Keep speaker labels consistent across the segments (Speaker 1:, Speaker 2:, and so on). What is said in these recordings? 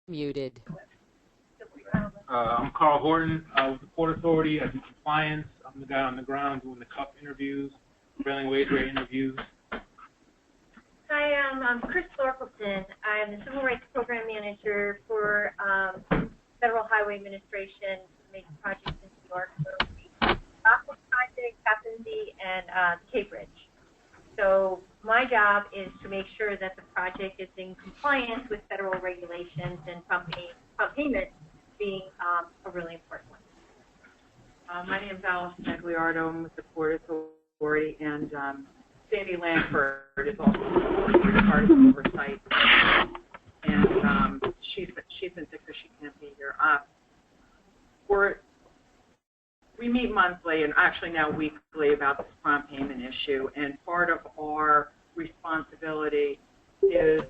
Speaker 1: Muted.
Speaker 2: I'm Carl Horton with the Port Authority. I do compliance. I'm the guy on the ground doing the CUP interviews, prevailing wage rate interviews.
Speaker 3: Hi, I'm Chris Thorkelson. I'm the Civil Rights Program Manager for Federal Highway Administration, major projects in New York. So the Rockland Project, Tappanzee, and Cape Ridge. So my job is to make sure that the project is in compliance with federal regulations, and prompt payment being a really important one.
Speaker 4: My name is Alice Negliardo. I'm with the Port Authority, and Sandy Lanford is also part of the oversight, and she's been sick, so she can't be here. We meet monthly, and actually now weekly, about this prompt payment issue, and part of our responsibility is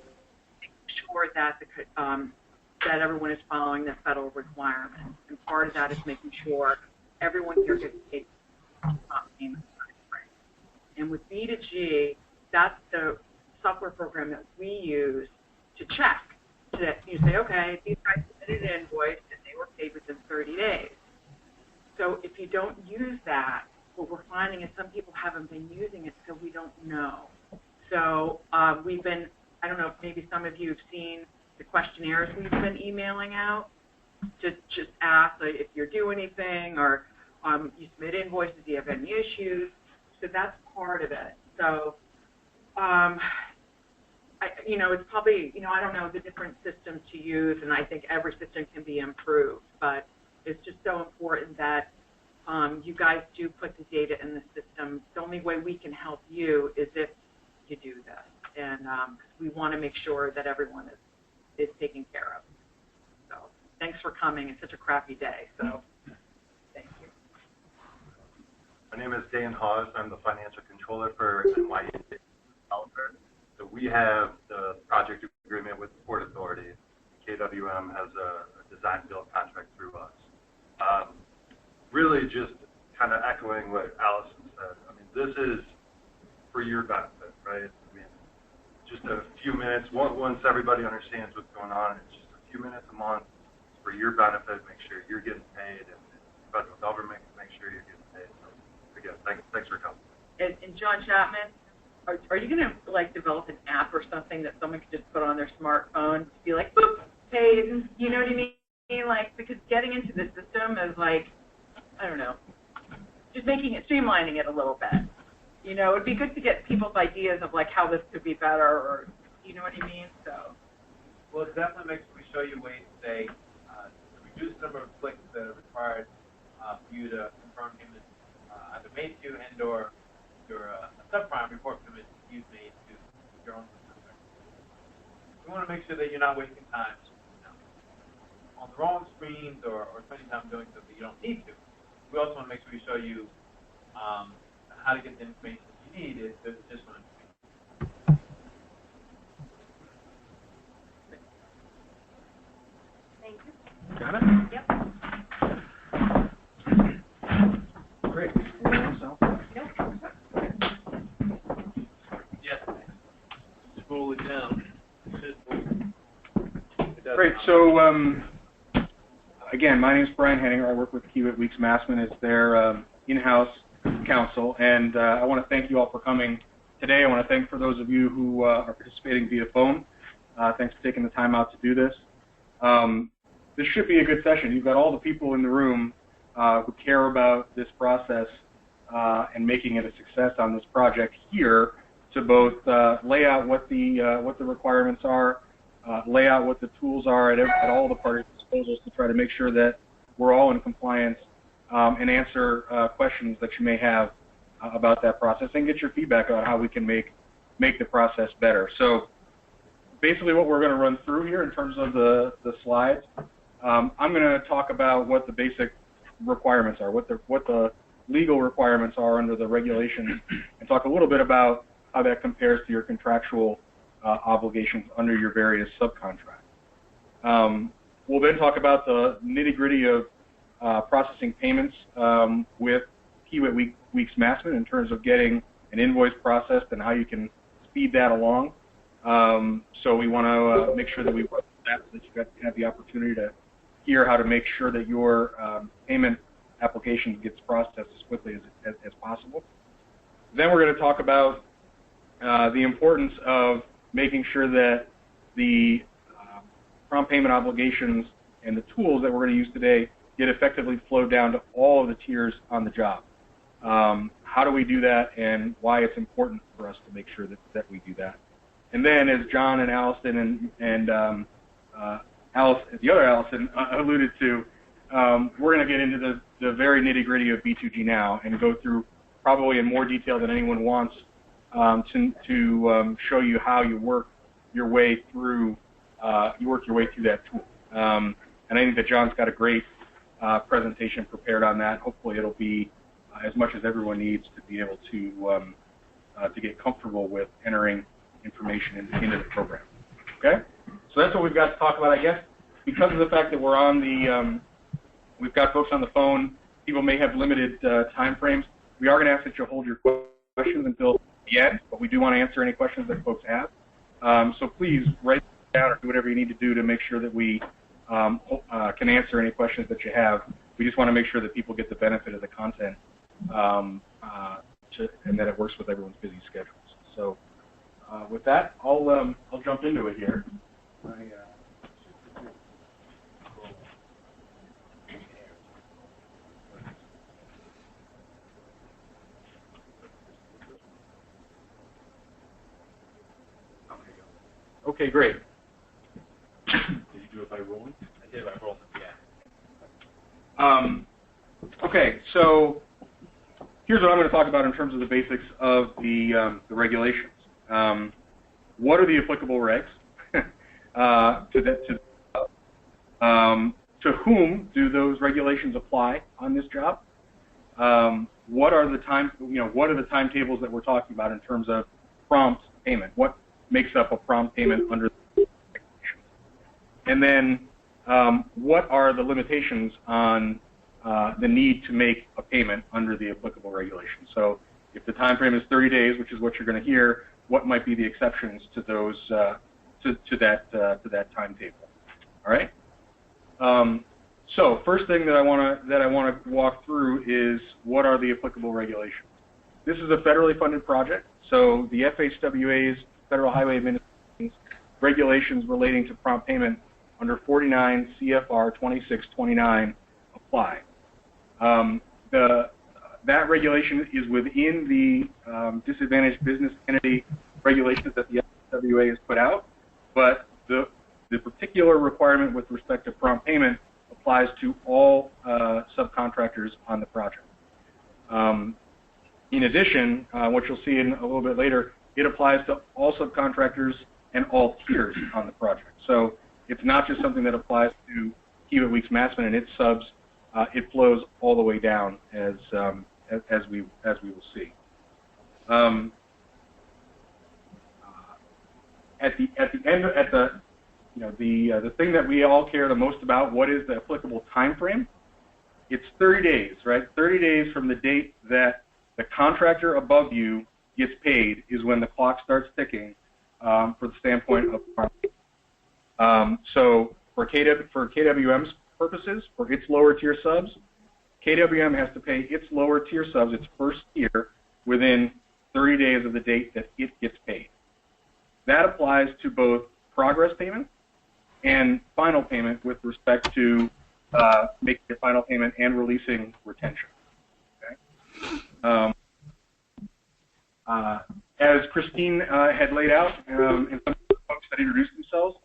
Speaker 4: making sure that that everyone is following the federal requirements, and part of that is making sure everyone here gets paid prompt payment. And with B2G, that's the software program that we use to check. That you say, okay, these guys submitted an invoice and they were paid within 30 days. So if you don't use that, what we're finding is some people haven't been using it, so we don't know. So we've been, I don't know if maybe some of you have seen the questionnaires we've been emailing out to just ask if you do anything, or you submit invoices, do you have any issues? So that's part of it. So, it's probably, I don't know the different systems to use, and I think every system can be improved, but it's just so important that you guys do put the data in the system. The only way we can help you is if you do this, and we want to make sure that everyone is taken care of. So thanks for coming. It's such a crappy day, so thank you.
Speaker 5: My name is Dan Hawes. I'm the financial controller for NYU Developer. So we have the project agreement with the Port Authority. KWM has a design build contract through us. Really just kind of echoing what Allison said. I mean, this is for your benefit, right? I mean, just a few minutes. Once everybody understands what's going on, it's just a few minutes a month. It's for your benefit. Make sure you're getting paid, and the federal government can make sure you're getting paid. So again, thanks for coming.
Speaker 4: And John Chapman, are you going to develop an app or something that someone can just put on their smartphone to be like, boop, paid? You know what I mean? Because getting into the system is I don't know, just streamlining it a little bit. It'd be good to get people's ideas of how this could be better, or you know what I mean? So.
Speaker 6: Well, it definitely makes sure we show you ways to say reduce the number of clicks that are required for you to confirm payments either made to you and/or your subprime report payment you've made to your own subcontractor. We want to make sure that you're not wasting time on the wrong screens or spending time doing something you don't need to. We also want to make sure we show you how to get the information you need if there's additional information.
Speaker 3: Thank you.
Speaker 2: Got it?
Speaker 3: Yep.
Speaker 2: Great.
Speaker 6: Yes. Scroll it down.
Speaker 7: Great. So, again, my name is Brian Henninger. I work with Kiewit Massman as their in-house counsel, and I want to thank you all for coming today. I want to thank for those of you who are participating via phone. Thanks for taking the time out to do this. This should be a good session. You've got all the people in the room who care about this process and making it a success on this project here to both lay out what the requirements are, lay out what the tools are at all the parties' disposals to try to make sure that we're all in compliance, and answer questions that you may have about that process, and get your feedback on how we can make the process better. So basically what we're going to run through here in terms of the slides, I'm going to talk about what the basic requirements are, what the legal requirements are under the regulations, and talk a little bit about how that compares to your contractual obligations under your various subcontracts. We'll then talk about the nitty-gritty of processing payments with Kiewit Massman in terms of getting an invoice processed and how you can speed that along. So we want to make sure that we work that so that you guys can have have the opportunity to hear how to make sure that your payment application gets processed as quickly as possible. Then we're going to talk about the importance of making sure that the prompt payment obligations and the tools that we're going to use today get effectively flowed down to all of the tiers on the job. How do we do that, and why it's important for us to make sure that we do that. And then, as John and Allison and the other Allison alluded to, we're going to get into the very nitty-gritty of B2G now and go through probably in more detail than anyone wants to show you how you work your way through that tool. And I think that John's got a great presentation prepared on that. Hopefully, it'll be as much as everyone needs to be able to get comfortable with entering information into the program. Okay, so that's what we've got to talk about, I guess. Because of the fact that we're on the, we've got folks on the phone. People may have limited time frames. We are going to ask that you hold your questions until the end, but we do want to answer any questions that folks have. So please write down or do whatever you need to do to make sure that we can answer any questions that you have. We just want to make sure that people get the benefit of the content and that it works with everyone's busy schedules. So with that, I'll jump into it here. Okay, great. Did you do it by rolling?
Speaker 6: I did by rolling, yeah.
Speaker 7: Okay, so here's what I'm going to talk about in terms of the basics of the regulations. What are the applicable regs? To whom do those regulations apply on this job? What are the timetables that we're talking about in terms of prompt payment? What makes up a prompt payment under the regulations? And then what are the limitations on the need to make a payment under the applicable regulations? So if the time frame is 30 days, which is what you're going to hear, what might be the exceptions to those to that timetable? All right. So first thing that I want to walk through is what are the applicable regulations. This is a federally funded project, so the FHWA's Federal Highway Administration's regulations relating to prompt payment under 49 CFR 2629 apply. That regulation is within the disadvantaged business entity regulations that the FHWA has put out, but the particular requirement with respect to prompt payment applies to all subcontractors on the project. In addition, what you'll see in a little bit later, it applies to all subcontractors and all tiers on the project. So it's not just something that applies to Kiewit Weeks Massman and its subs. It flows all the way down as we will see. The thing that we all care the most about, what is the applicable time frame? It's 30 days, right? 30 days from the date that the contractor above you gets paid is when the clock starts ticking for the standpoint of so for KWM's purposes, for its lower tier subs, KWM has to pay its lower tier subs, its first tier, within 30 days of the date that it gets paid. That applies to both progress payment and final payment with respect to making a final payment and releasing retention. Okay? As Christine had laid out, and some of the folks that introduced themselves,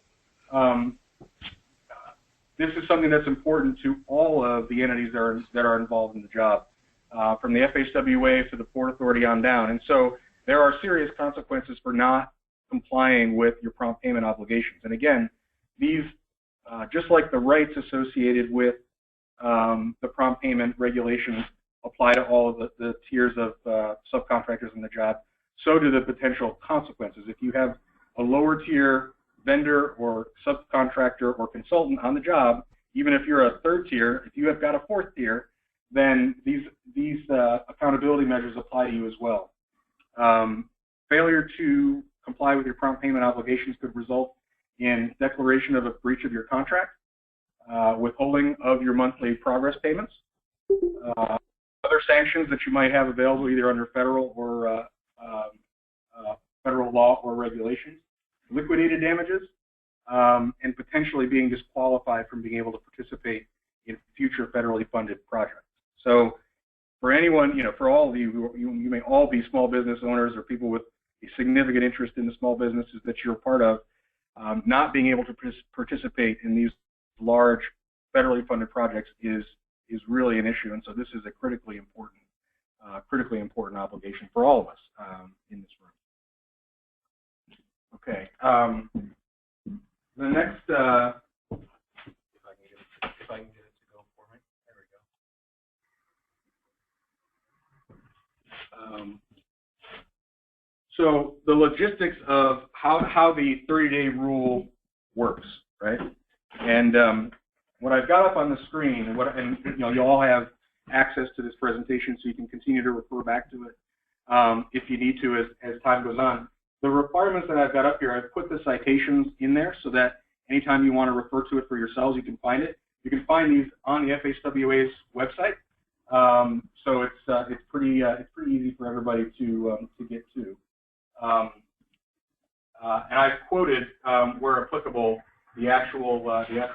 Speaker 7: this is something that's important to all of the entities that are involved in the job, from the FHWA to the Port Authority on down. And so there are serious consequences for not complying with your prompt payment obligations. And again, these, just like the rights associated with the prompt payment regulations apply to all of the tiers of subcontractors in the job, so do the potential consequences. If you have a lower tier vendor or subcontractor or consultant on the job, even if you're a third tier, if you have got a fourth tier, then these accountability measures apply to you as well. Failure to comply with your prompt payment obligations could result in declaration of a breach of your contract, withholding of your monthly progress payments, other sanctions that you might have available either under federal or federal law or regulations, liquidated damages, and potentially being disqualified from being able to participate in future federally funded projects. So for anyone, for all of you, you may all be small business owners or people with a significant interest in the small businesses that you're a part of, not being able to participate in these large federally funded projects is really an issue, and so this is a critically important obligation for all of us in this room. Okay. The next, if I can get it to go for me, there we go. So the logistics of how the 30-day rule works, right? And what I've got up on the screen, and you all have access to this presentation, so you can continue to refer back to it if you need to as time goes on. The requirements that I've got up here, I've put the citations in there so that anytime you want to refer to it for yourselves, you can find it. You can find these on the FHWA's website, so it's pretty easy for everybody to get to. And I've quoted, where applicable, the actual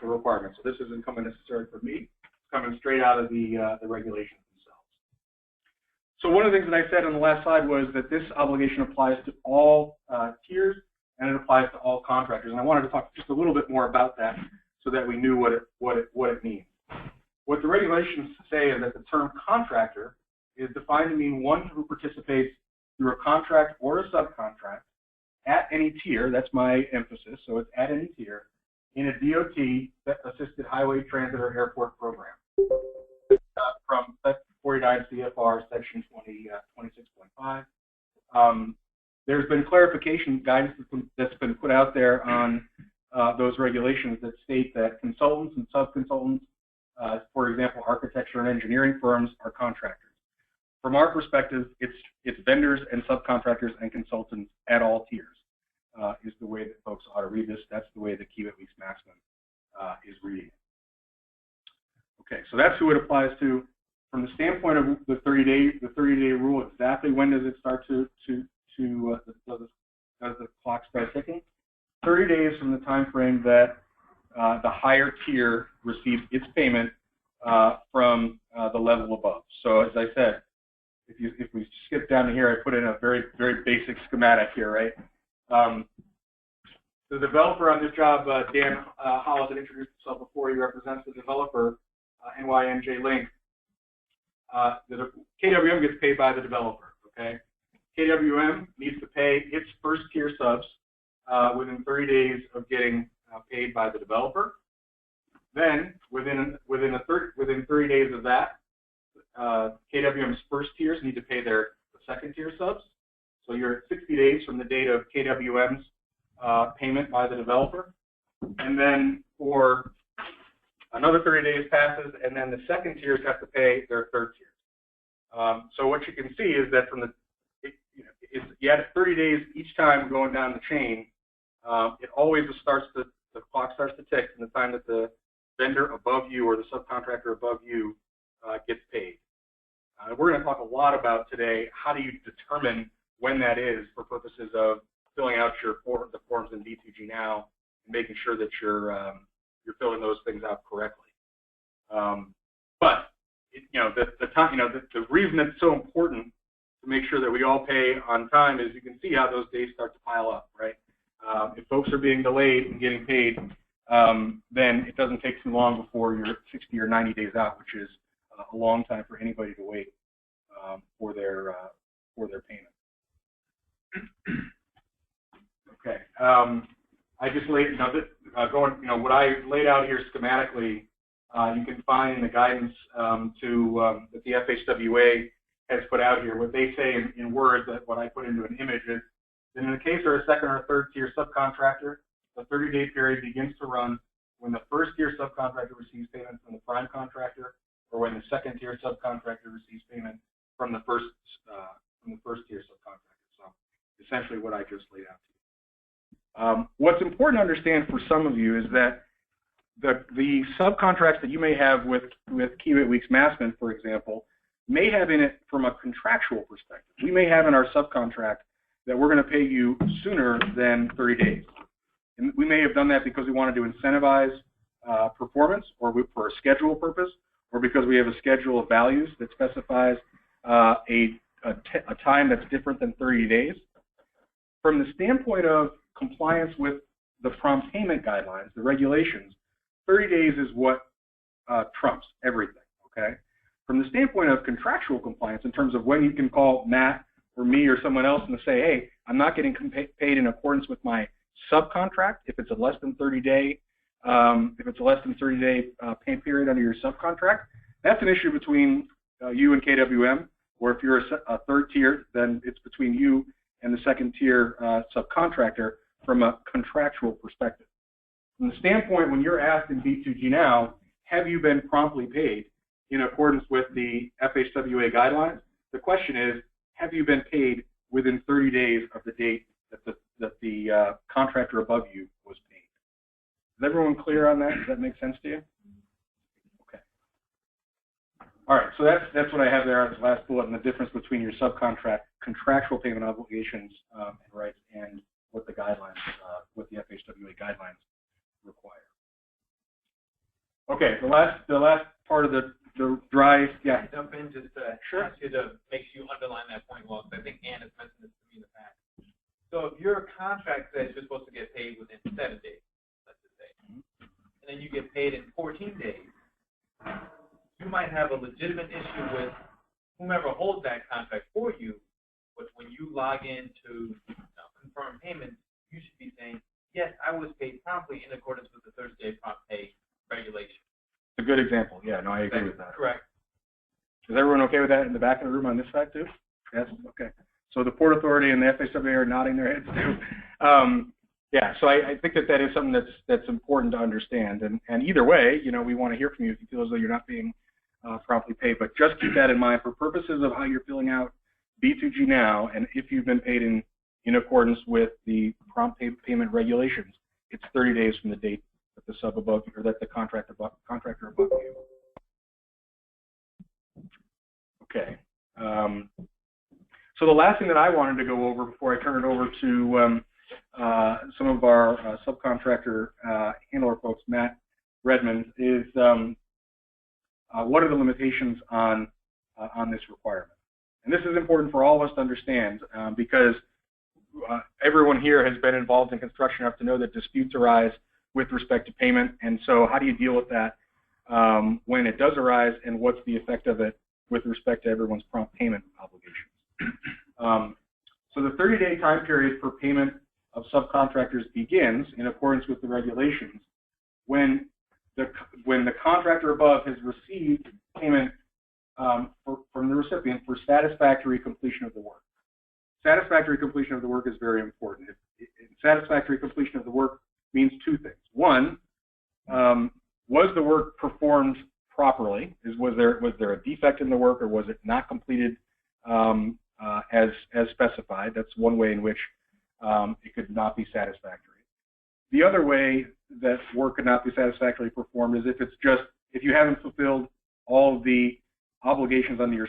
Speaker 7: requirements. So this isn't coming necessarily from me; it's coming straight out of the regulations themselves. So one of the things that I said on the last slide was that this obligation applies to all tiers, and it applies to all contractors. And I wanted to talk just a little bit more about that, so that we knew what it means. What the regulations say is that the term contractor is defined to mean one who participates through a contract or a subcontract at any tier. That's my emphasis. So it's at any tier in a DOT-assisted highway, transit, or airport program. From 49 CFR section 26.5. There's been clarification guidance that's been put out there on those regulations that state that consultants and sub-consultants, for example, architecture and engineering firms, are contractors. From our perspective, it's vendors and subcontractors and consultants at all tiers is the way that folks ought to read this. That's the way the Kiewit Weeks Maximum is reading it. Okay, so that's who it applies to. From the standpoint of the 30-day rule, exactly when does it start does the clock start ticking? 30 days from the time frame that the higher tier receives its payment from the level above. So as I said, if we skip down to here, I put in a very, very basic schematic here, right? The developer on this job, Dan Hollis, had introduced himself before. He represents the developer, NYNJ Link. The KWM gets paid by the developer, okay? KWM needs to pay its first tier subs within 30 days of getting paid by the developer. Then, within 30 days of that, KWM's first tiers need to pay the second tier subs. So you're at 60 days from the date of KWM's payment by the developer. And then for another 30 days passes, and then the second tiers have to pay their third tiers. So what you can see is that you had 30 days each time going down the chain. It always the clock starts to tick from the time that the vendor above you or the subcontractor above you gets paid. We're going to talk a lot about today how do you determine when that is for purposes of filling out the forms in D2G now and making sure that you're filling those things out correctly. But the reason it's so important to make sure that we all pay on time is you can see how those days start to pile up, right? If folks are being delayed and getting paid, then it doesn't take too long before you're 60 or 90 days out, which is a long time for anybody to wait for their payment. Okay, I just laid what I laid out here schematically. You can find in the guidance that the FHWA has put out here. What they say in words, that what I put into an image is, in the case of a second or third tier subcontractor, the 30-day period begins to run when the first tier subcontractor receives payment from the prime contractor, or when the second tier subcontractor receives payment from the first tier subcontractor. So essentially what I just laid out What's important to understand for some of you is that the subcontracts that you may have with Kiewit Weeks Massman, for example, may have in it from a contractual perspective. We may have in our subcontract that we're going to pay you sooner than 30 days. And we may have done that because we wanted to incentivize performance, or for a schedule purpose, or because we have a schedule of values that specifies a time that's different than 30 days. From the standpoint of compliance with the prompt payment guidelines, the regulations, 30 days is what trumps everything, okay? From the standpoint of contractual compliance, in terms of when you can call Matt or me or someone else and say, hey, I'm not getting paid in accordance with my subcontract, if it's a less than 30-day pay period under your subcontract, that's an issue between you and KWM, or if you're a third tier, then it's between you and the second tier subcontractor from a contractual perspective. From the standpoint, when you're asked in B2G now, have you been promptly paid in accordance with the FHWA guidelines? The question is, have you been paid within 30 days of the date that the contractor above you was paid? Is everyone clear on that? Does that make sense to you? Okay. All right, so that's what I have there on the last bullet, and the difference between your subcontract contractual payment obligations and rights and what the guidelines, what the FHWA guidelines require. Okay, the last part of the drive, yeah.
Speaker 6: Jump in just to
Speaker 7: Sure.
Speaker 6: ask you to make sure you underline that point well, because I think Ann has mentioned this to me in the past. So if your contract says you're supposed to get paid within 7 days, let's just say, and then you get paid in 14 days, you might have a legitimate issue with whomever holds that contract for you, but when you log in to confirm payments, you should be saying, yes, I was paid promptly in accordance with the 30-day prompt pay regulation.
Speaker 7: It's a good example. Yeah, no, I agree with that.
Speaker 6: Correct.
Speaker 7: Is everyone okay with that in the back of the room on this side too? Yes? Okay. So the Port Authority and the FHWA are nodding their heads too. Yeah, so I think that is something that's important to understand. And either way, we want to hear from you if you feel as though you're not being promptly paid. But just keep that in mind for purposes of how you're filling out B2G now, and if you've been paid in accordance with the prompt payment regulations, it's 30 days from the date that the sub above you, or that the contractor above you. Okay. So the last thing that I wanted to go over before I turn it over to some of our subcontractor handler folks, Matt Redmond, is what are the limitations on this requirement? And this is important for all of us to understand because everyone here has been involved in construction enough to know that disputes arise with respect to payment. And so how do you deal with that when it does arise, and what's the effect of it with respect to everyone's prompt payment obligations? So the 30-day time period for payment of subcontractors begins in accordance with the regulations when the contractor above has received payment from the recipient for satisfactory completion of the work. Satisfactory completion of the work is very important. Satisfactory completion of the work means two things. One, was the work performed properly? Was there a defect in the work, or was it not completed as specified? That's one way in which it could not be satisfactory. The other way that work could not be satisfactorily performed is if you haven't fulfilled all of the obligations under your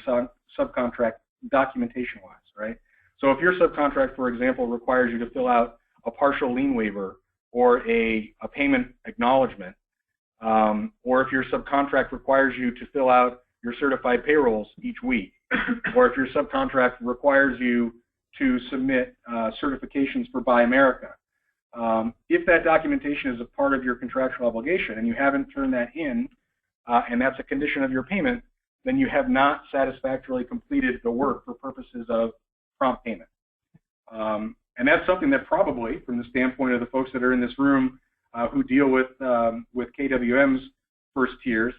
Speaker 7: subcontract documentation-wise, right? So if your subcontract, for example, requires you to fill out a partial lien waiver or a payment acknowledgement, or if your subcontract requires you to fill out your certified payrolls each week, or if your subcontract requires you to submit certifications for Buy America, if that documentation is a part of your contractual obligation and you haven't turned that in, and that's a condition of your payment, then you have not satisfactorily completed the work for purposes of prompt payment. And that's something that probably, from the standpoint of the folks that are in this room who deal with KWM's first tiers,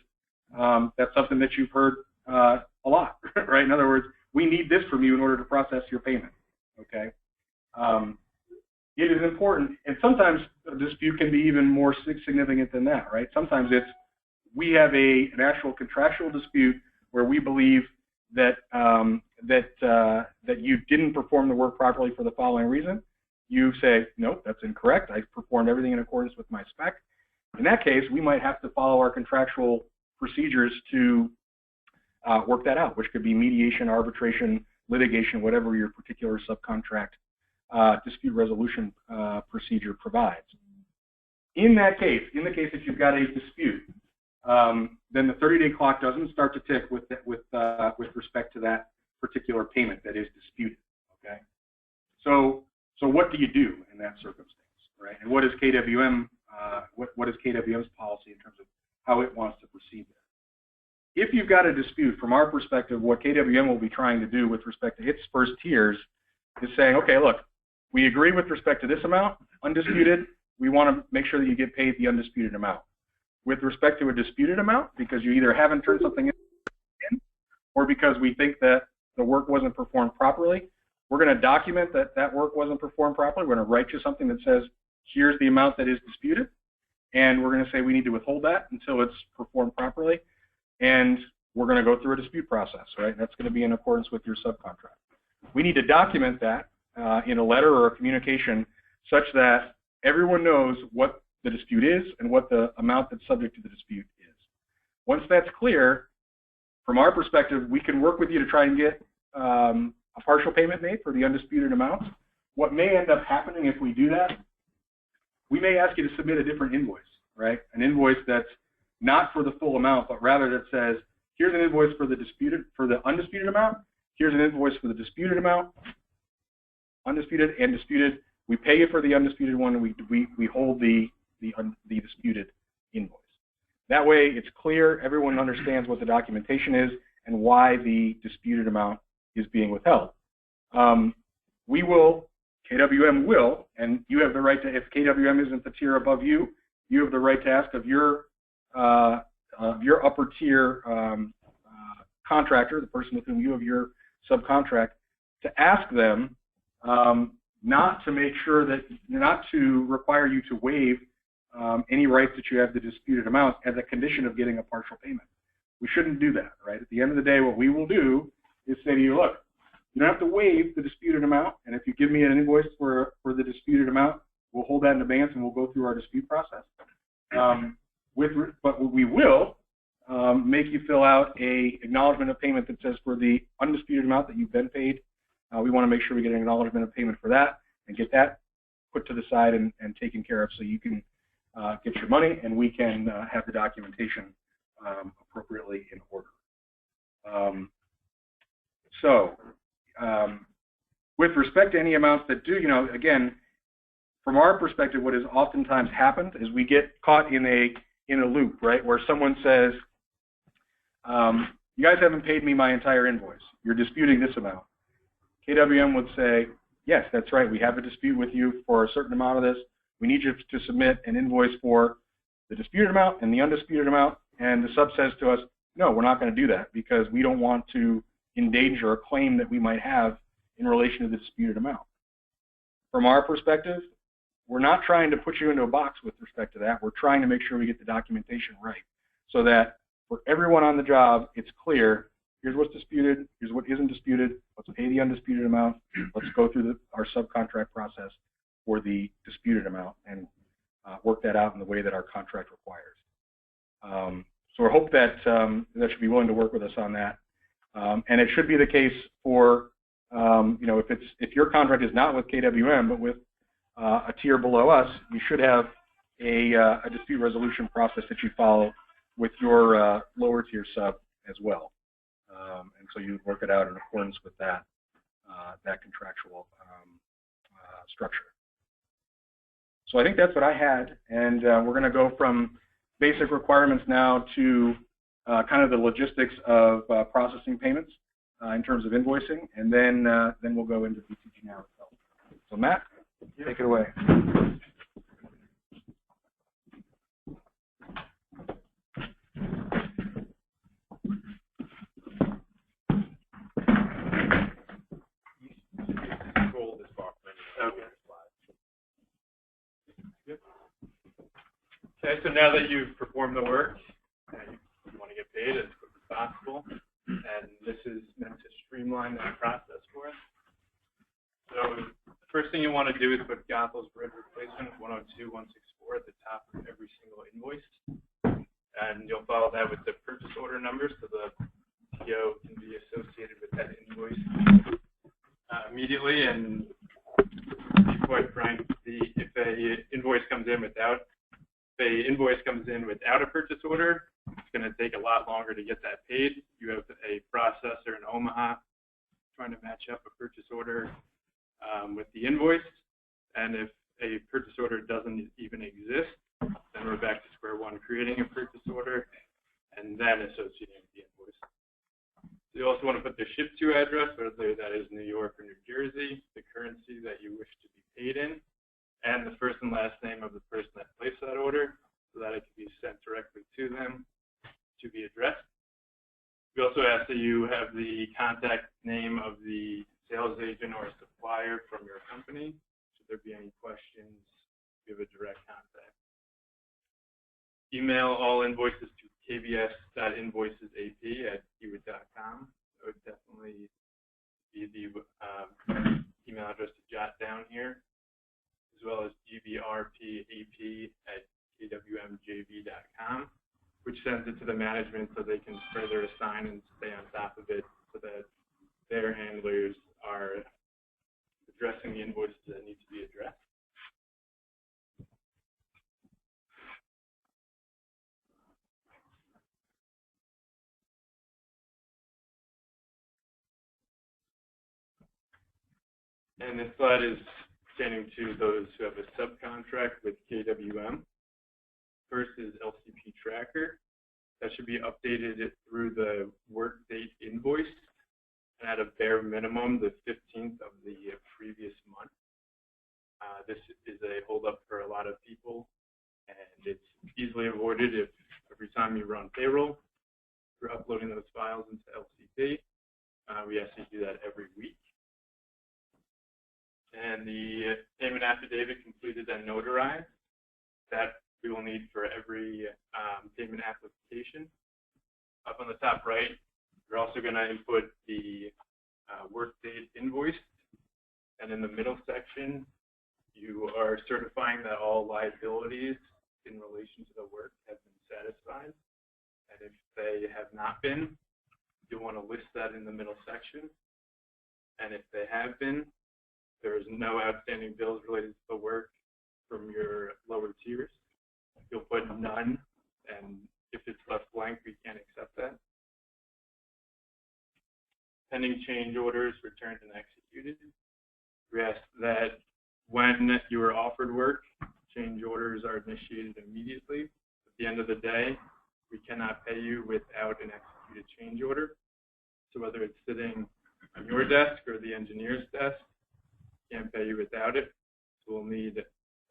Speaker 7: that's something that you've heard a lot, right? In other words, we need this from you in order to process your payment, okay? It is important, and sometimes a dispute can be even more significant than that, right? Sometimes we have an actual contractual dispute where we believe that that you didn't perform the work properly for the following reason, you say, nope, that's incorrect. I performed everything in accordance with my spec. In that case, we might have to follow our contractual procedures to work that out, which could be mediation, arbitration, litigation, whatever your particular subcontract dispute resolution procedure provides. In that case, in the case that you've got a dispute, then the 30-day clock doesn't start to tick with respect to that particular payment that is disputed. Okay. So what do you do in that circumstance, right? And what is KWM? What is KWM's policy in terms of how it wants to proceed there? If you've got a dispute, from our perspective, what KWM will be trying to do with respect to its first tiers is saying, okay, look, we agree with respect to this amount, undisputed. We want to make sure that you get paid the undisputed amount. With respect to a disputed amount, because you either haven't turned something in or because we think that the work wasn't performed properly, we're going to document that that work wasn't performed properly. We're going to write you something that says, here's the amount that is disputed, and we're going to say we need to withhold that until it's performed properly, and we're going to go through a dispute process, right? And that's going to be in accordance with your subcontract. We need to document that in a letter or a communication such that everyone knows what the dispute is and what the amount that's subject to the dispute is. Once that's clear, from our perspective, we can work with you to try and get a partial payment made for the undisputed amount. What may end up happening if we do that, we may ask you to submit a different invoice, right? An invoice that's not for the full amount, but rather that says, here's an invoice for the undisputed amount, here's an invoice for the disputed amount, undisputed and disputed. We pay you for the undisputed one, and we hold the disputed invoice. That way, it's clear, everyone understands what the documentation is and why the disputed amount is being withheld. KWM will, and you have the right to, if KWM isn't the tier above you, you have the right to ask of your upper tier contractor, the person with whom you have your subcontract, to ask them not to require you to waive any rights that you have to disputed amount as a condition of getting a partial payment. We shouldn't do that, right? At the end of the day, what we will do is say to you, look, you don't have to waive the disputed amount, and if you give me an invoice for the disputed amount, we'll hold that in advance and we'll go through our dispute process. But we will make you fill out a acknowledgement of payment that says for the undisputed amount that you've been paid, we want to make sure we get an acknowledgement of payment for that and get that put to the side and taken care of so you can get your money and we can have the documentation appropriately in order. With respect to any amounts that do, again, from our perspective, what has oftentimes happened is we get caught in a loop, right, where someone says, you guys haven't paid me my entire invoice. You're disputing this amount. KWM would say, yes, that's right. We have a dispute with you for a certain amount of this. We need you to submit an invoice for the disputed amount and the undisputed amount. And the sub says to us, no, we're not going to do that because we don't want to endanger a claim that we might have in relation to the disputed amount. From our perspective, we're not trying to put you into a box with respect to that. We're trying to make sure we get the documentation right so that for everyone on the job, it's clear, here's what's disputed, here's what isn't disputed, let's pay the undisputed amount, let's go through our subcontract process for the disputed amount and work that out in the way that our contract requires. So I hope that that should be willing to work with us on that. And it should be the case for, if your contract is not with KWM but with a tier below us, you should have a dispute resolution process that you follow with your lower tier sub as well. And so you work it out in accordance with that contractual structure. So I think that's what I had, and we're going to go from basic requirements now to kind of the logistics of processing payments in terms of invoicing, and then we'll go into BTG Now itself. So Matt, take it away.
Speaker 6: Okay, so now that you've performed the work, you want to get paid as quick as possible, and this is meant to streamline that process for us. So the
Speaker 1: first thing you want to do is put Gothel's Bridge Replacement 102-164 at the top of every single invoice. And you'll follow that with the purchase order number so the PO can be associated with that invoice immediately. And to be quite frank, if a invoice comes in without a purchase order, it's going to take a lot longer to get that paid. You have a processor in Omaha trying to match up a purchase order with the invoice, and if a purchase order doesn't even exist, then we're back to square one, creating a purchase order and then associating with the invoice. So you also want to put the ship to address, whether that is New York or New Jersey, the currency that you wish to be paid in, and the first and last name of the person that placed that order so that it can be sent directly to them to be addressed. We also ask that you have the contact name of the sales agent or supplier from your company. Should there be any questions, give a direct contact. Email all invoices to kbs.invoicesap@kiewit.com. That would definitely be the email address to jot down here, as well as gbrpap@kwmjv.com, which sends it to the management so they can further assign and stay on top of it so that their handlers are addressing the invoices that need to be addressed. And this slide is pertaining to those who have a subcontract with KWM. First is LCP Tracker. That should be updated through the work date invoice, and at a bare minimum, the 15th of the previous month. This is a holdup for a lot of people, and it's easily avoided if every time you run payroll, you're uploading those files into LCP. We ask you to do that every week. And the payment affidavit completed and notarized, that we will need for every payment application. Up on the top right, you're also going to input the work date invoice. And in the middle section, you are certifying that all liabilities in relation to the work have been satisfied. And if they have not been, you'll want to list that in the middle section. And if they have been, there is no outstanding bills related to the work from your lower tiers. You'll put none, and if it's left blank, we can't accept that. Pending change orders returned and executed. We ask that when you are offered work, change orders are initiated immediately. At the end of the day, we cannot pay you without an executed change order. So whether it's sitting on your desk or the engineer's desk, can't pay you without it. So we'll need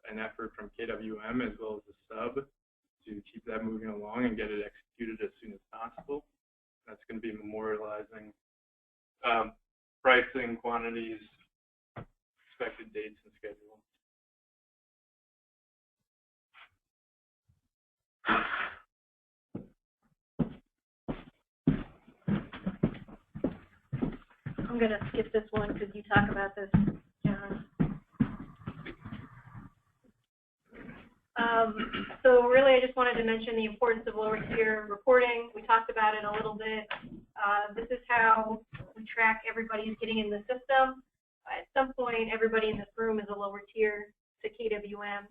Speaker 1: an effort from KWM as well as the sub to keep that moving along and get it executed as soon as possible. That's going to be memorializing pricing, quantities, expected dates, and schedule.
Speaker 3: I'm going to skip this one because you talk about this, John. So really, I just wanted to mention the importance of lower tier reporting. We talked about it a little bit. This is how we track everybody who's getting in the system. At some point, everybody in this room is a lower tier to KWM.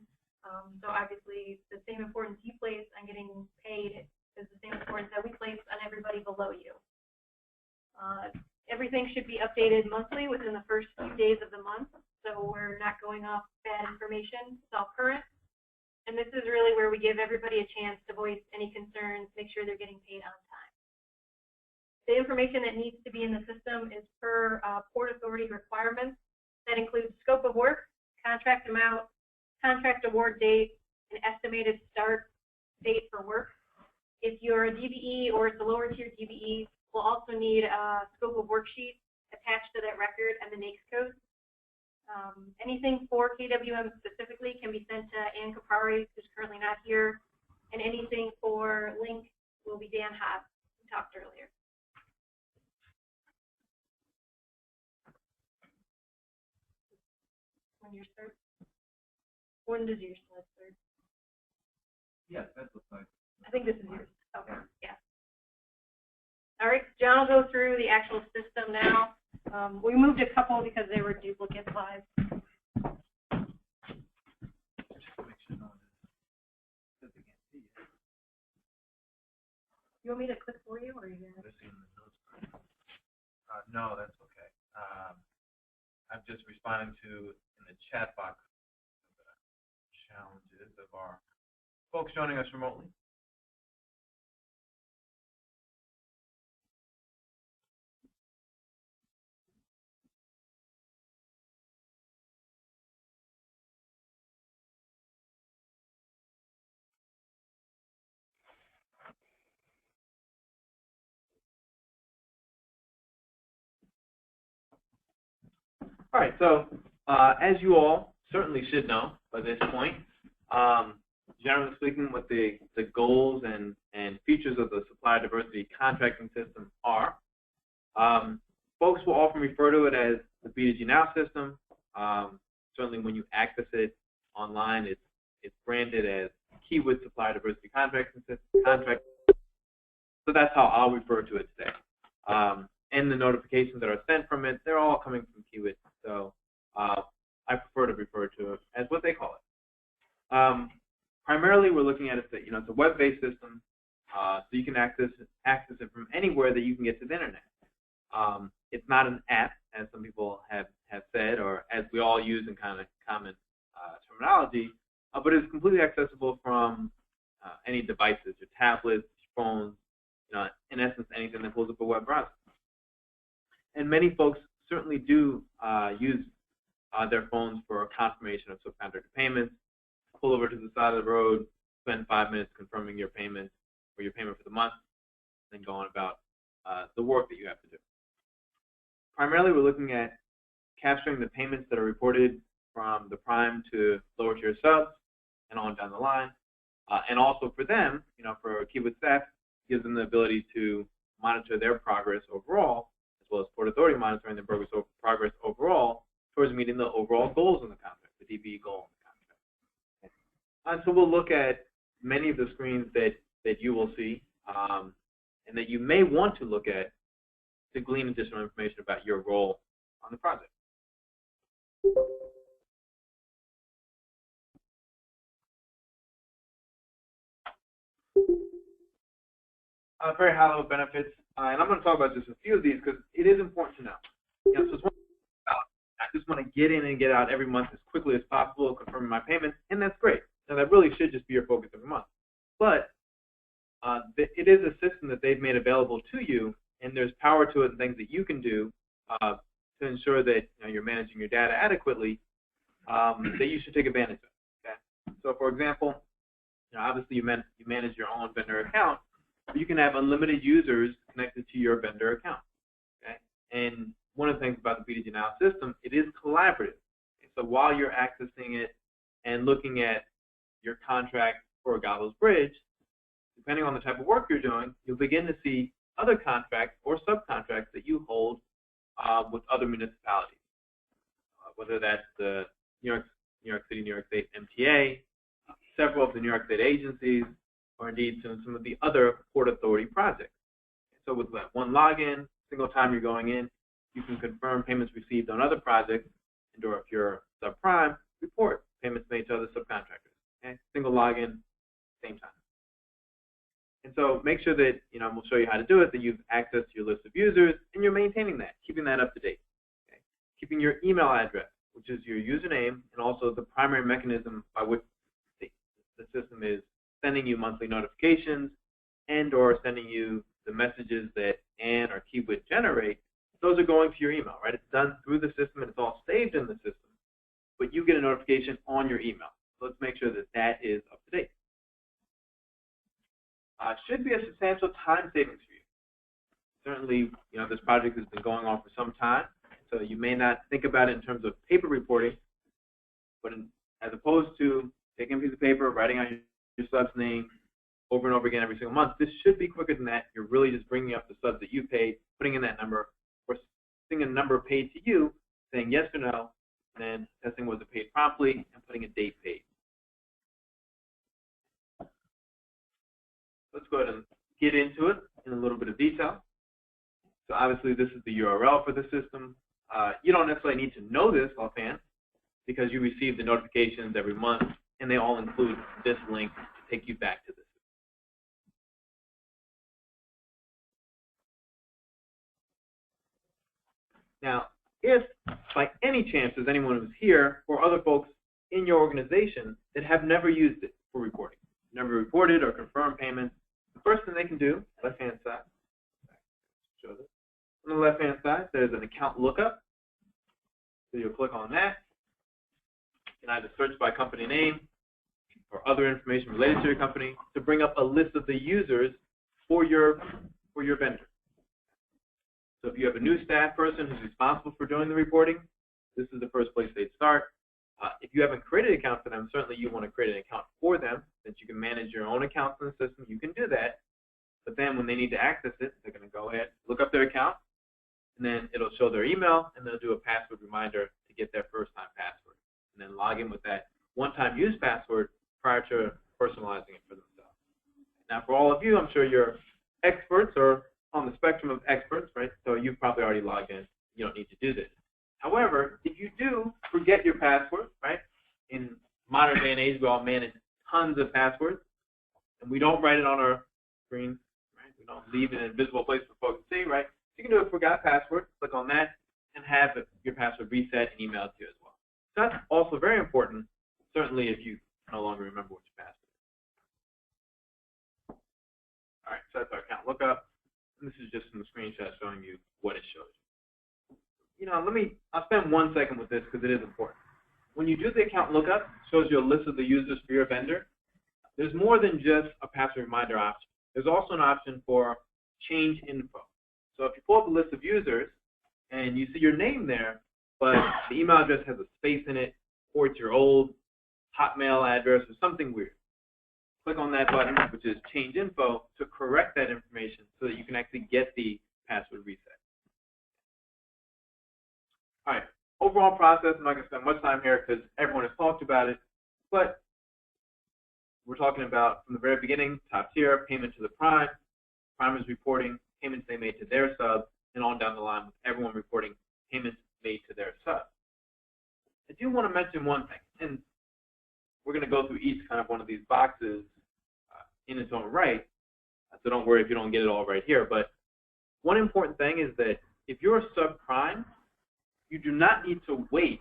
Speaker 3: So obviously, the same importance you place on getting paid is the same importance that we place on everybody below you. Everything should be updated monthly within the first few days of the month, so we're not going off bad information. It's all current. And this is really where we give everybody a chance to voice any concerns, make sure they're getting paid on time. The information that needs to be in the system is per Port Authority requirements. That includes scope of work, contract amount, contract award date, and estimated start date for work. If you're a DBE or it's a lower tier DBE, we'll also need a scope of worksheet attached to that record and the NAICS code. Anything for KWM specifically can be sent to Ann Caprari, who's currently not here, and anything for Link will be Dan Hobb, who talked earlier. yours start? When does yours start?
Speaker 6: Yes, that's what's nice.
Speaker 3: I think this is yours. Okay, yeah. All right, John will go through the actual system now. We moved a couple because they were duplicate files. You want me to click for you, or are you gonna?
Speaker 6: No, that's okay. I'm just responding to in the chat box the challenges of our folks joining us remotely. All right, so as you all certainly should know by this point, generally speaking, what the goals and features of the supplier diversity contracting system are, folks will often refer to it as the B2G Now system. Certainly when you access it online, it's branded as Kiewit Supplier Diversity Contracting System. So that's how I'll refer to it today. And the notifications that are sent from it, they're all coming from Kiewit. So I prefer to refer to it as what they call it. Primarily, we're looking at it that it's a web-based system, so you can access it from anywhere that you can get to the internet. It's not an app, as some people have said, or as we all use in kind of common terminology, but it's completely accessible from any devices, your tablets, your phones, in essence, anything that pulls up a web browser. And many folks certainly do use their phones for confirmation of subcontractor payments. Pull over to the side of the road, spend 5 minutes confirming your payment or your payment for the month, then go on about the work that you have to do. Primarily, we're looking at capturing the payments that are reported from the prime to lower tier subs and on down the line. And also for them, for Kiewit staff, gives them the ability to monitor their progress overall, as well as Port Authority monitoring their progress overall towards meeting the overall goals in the contract, the DBE goal in the contract. So we'll look at many of the screens that you will see and that you may want to look at to glean additional information about your role on the project. Very high level benefits, and I'm going to talk about just a few of these because it is important to know. So it's one I just want to get in and get out every month as quickly as possible, confirming my payments, and that's great. And that really should just be your focus every month. But it is a system that they've made available to you, and there's power to it and things that you can do to ensure that you're managing your data adequately that you should take advantage of. Okay? So, for example, obviously you manage your own vendor account. You can have unlimited users connected to your vendor account. Okay? And one of the things about the B2G Now system, it is collaborative. Okay? So while you're accessing it and looking at your contract for Gallows Bridge, depending on the type of work you're doing, you'll begin to see other contracts or subcontracts that you hold with other municipalities, whether that's the New York City, New York State MTA, several of the New York State agencies, or indeed some of the other Port Authority projects. So with that one login, single time you're going in, you can confirm payments received on other projects, and or if you're subprime, report payments made to other subcontractors. Okay? Single login, same time. And so make sure that, we'll show you how to do it, that you've access to your list of users, and you're maintaining that, keeping that up to date. Okay? Keeping your email address, which is your username, and also the primary mechanism by which the system is sending you monthly notifications and or sending you the messages that Ann or Kiewit generate. Those are going to your email, right? It's done through the system and it's all saved in the system, but you get a notification on your email. So let's make sure that that is up to date. Should be a substantial time savings for you. Certainly, this project has been going on for some time, so you may not think about it in terms of paper reporting, but as opposed to taking a piece of paper, writing out your sub's name over and over again every single month, this should be quicker than that. You're really just bringing up the subs that you paid, putting in that number, or seeing a number paid to you, saying yes or no, and then testing was it paid promptly, and putting a date paid. Let's go ahead and get into it in a little bit of detail. So obviously this is the URL for the system. You don't necessarily need to know this offhand because you receive the notifications every month, and they all include this link to take you back to this. Now, if by any chance there's anyone who's here or other folks in your organization that have never used it for reporting, never reported or confirmed payments, the first thing they can do, left-hand side, show this. On the left-hand side, there's an account lookup. So you'll click on that. You can either search by company name or other information related to your company to bring up a list of the users for your vendor. So if you have a new staff person who's responsible for doing the reporting, this is the first place they'd start. If you haven't created an account for them, certainly you want to create an account for them, since you can manage your own accounts in the system. You can do that. But then when they need to access it, they're going to go ahead, look up their account, and then it'll show their email, and they'll do a password reminder to get their first-time password, and then log in with that one-time use password prior to personalizing it for themselves. Now, for all of you, I'm sure you're experts or on the spectrum of experts, right? So you've probably already logged in. You don't need to do this. However, if you do forget your password, right? In modern day and age, we all manage tons of passwords, and we don't write it on our screen, right? We don't leave it in an invisible place for folks to see, right? So you can do a forgot password, click on that, and have your password reset and emailed to you as well. So that's also very important, certainly if you no longer remember what your password is. All right, so that's our account lookup. And this is just some screenshot showing you what it shows you. You know, I'll spend 1 second with this because it is important. When you do the account lookup, it shows you a list of the users for your vendor. There's more than just a password reminder option. There's also an option for change info. So if you pull up a list of users and you see your name there, but the email address has a space in it, or it's your old Hotmail address or something weird, click on that button, which is change info, to correct that information so that you can actually get the password reset. All right, overall process, I'm not going to spend much time here because everyone has talked about it, but we're talking about from the very beginning, top tier, payment to the prime. Prime is reporting payments they made to their sub, and on down the line with everyone reporting payments made to their sub. I do want to mention one thing, and we're going to go through each kind of one of these boxes in its own right, so don't worry if you don't get it all right here, but one important thing is that if you're a subprime, you do not need to wait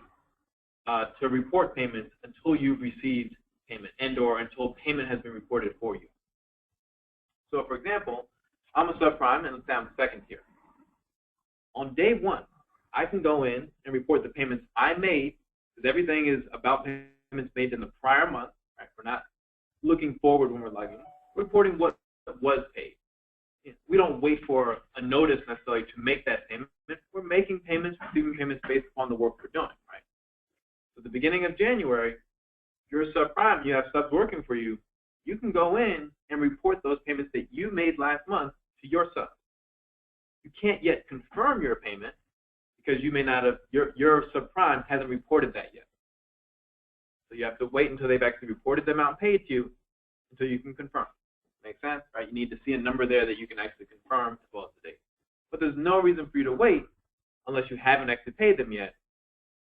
Speaker 6: to report payments until you've received payment and/or until payment has been reported for you. So, for example, I'm a subprime, and let's say I'm second tier. On day one, I can go in and report the payments I made, because everything is about payments made in the prior month. Right? We're not looking forward when we're logging in. We're reporting what was paid. We don't wait for a notice necessarily to make that payment. We're making payments, receiving payments based upon the work we're doing, right? So at the beginning of January, if you're a subprime, you have subs working for you, you can go in and report those payments that you made last month to your sub. You can't yet confirm your payment because you may not have, your subprime hasn't reported that yet. So you have to wait until they've actually reported the amount paid to you until you can confirm. Make sense, right? You need to see a number there that you can actually confirm as well as the date. But there's no reason for you to wait unless you haven't actually paid them yet.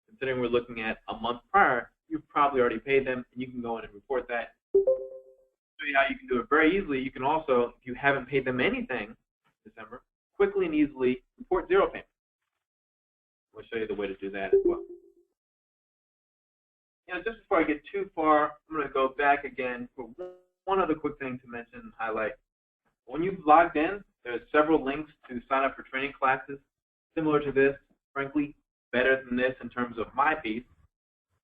Speaker 6: Considering we're looking at a month prior, you've probably already paid them, and you can go in and report that. Show you how you can do it very easily. You can also, if you haven't paid them anything in December, quickly and easily report zero payment. We'll show you the way to do that as well. You know, just before I get too far, I'm going to go back again for one other quick thing to mention and highlight. When you've logged in, there's several links to sign up for training classes similar to this. Frankly, better than this in terms of my piece,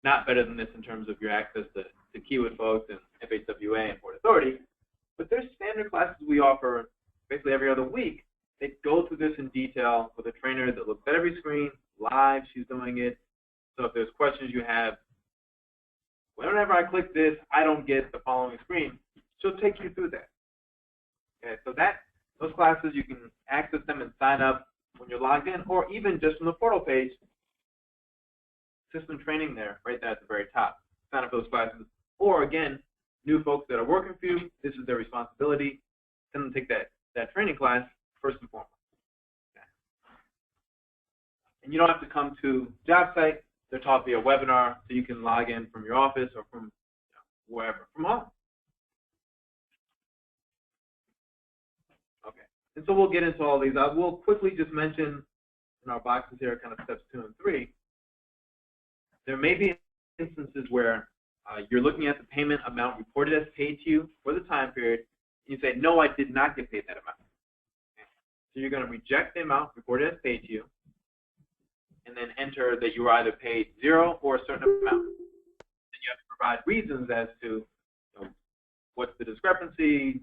Speaker 6: not better than this in terms of your access to Kiewit folks and FHWA and Port Authority, but there's standard classes we offer basically every other week. They go through this in detail with a trainer that looks at every screen, live, she's doing it. So if there's questions you have, whenever I click this, I don't get the following screen, she'll take you through that. Okay, so those classes, you can access them and sign up when you're logged in, or even just from the portal page, system training there, right there at the very top. Sign up for those classes. Or again, new folks that are working for you, this is their responsibility. Send them to take that training class first and foremost. Okay. And you don't have to come to job site. They're taught via webinar, so you can log in from your office or from wherever, from home. Okay. And so we'll get into all these. I will quickly just mention in our boxes here, kind of steps 2 and 3. There may be instances where you're looking at the payment amount reported as paid to you for the time period, and you say, no, I did not get paid that amount. Okay. So you're going to reject the amount reported as paid to you, and then enter that you were either paid 0 or a certain amount. Then you have to provide reasons as to what's the discrepancy,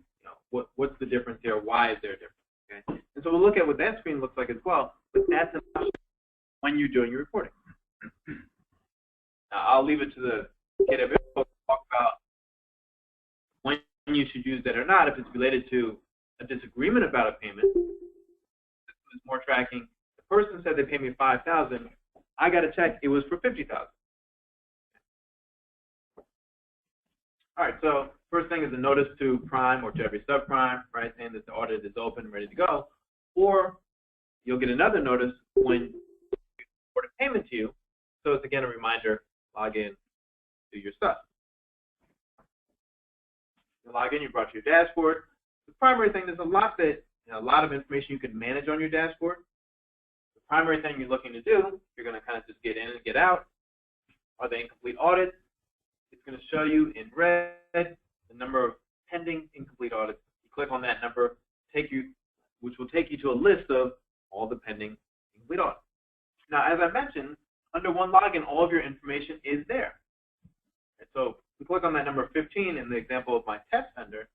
Speaker 6: what's the difference here, why is there a difference. Okay? And so we'll look at what that screen looks like as well, but that's an option when you're doing your reporting. Now, I'll leave it to the KWS folks to talk about when you should use that or not. If it's related to a disagreement about a payment, this is more tracking. The person said they paid me $5,000. I got a check. It was for $50,000. All right. So first thing is a notice to prime or to every subprime, right, saying that the audit is open, ready to go. Or you'll get another notice when you report a payment to you. So it's again a reminder. Log in, do your stuff. You log in, you brought your dashboard. The primary thing, there's a lot of information you can manage on your dashboard. The primary thing you're looking to do, you're going to kind of just get in and get out. Are they incomplete audits? It's going to show you in red the number of pending incomplete audits. You click on that number, which will take you to a list of all the pending incomplete audits. Now, as I mentioned, under one login, all of your information is there. And so we click on that number 15 in the example of my test vendor.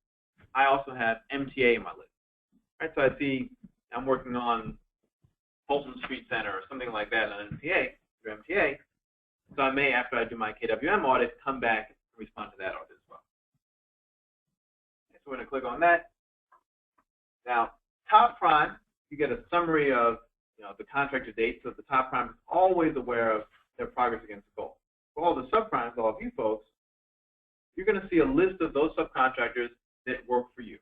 Speaker 6: I also have MTA in my list. Right, so I see I'm working on Fulton Street Center or something like that on MTA, through MTA. So I may, after I do my KWM audit, come back and respond to that audit as well. Okay, so we're going to click on that. Now, top prime, you get a summary of the contractor date, so the top prime is always aware of their progress against the goal. For all the subprimes, all of you folks, you're going to see a list of those subcontractors that work for you.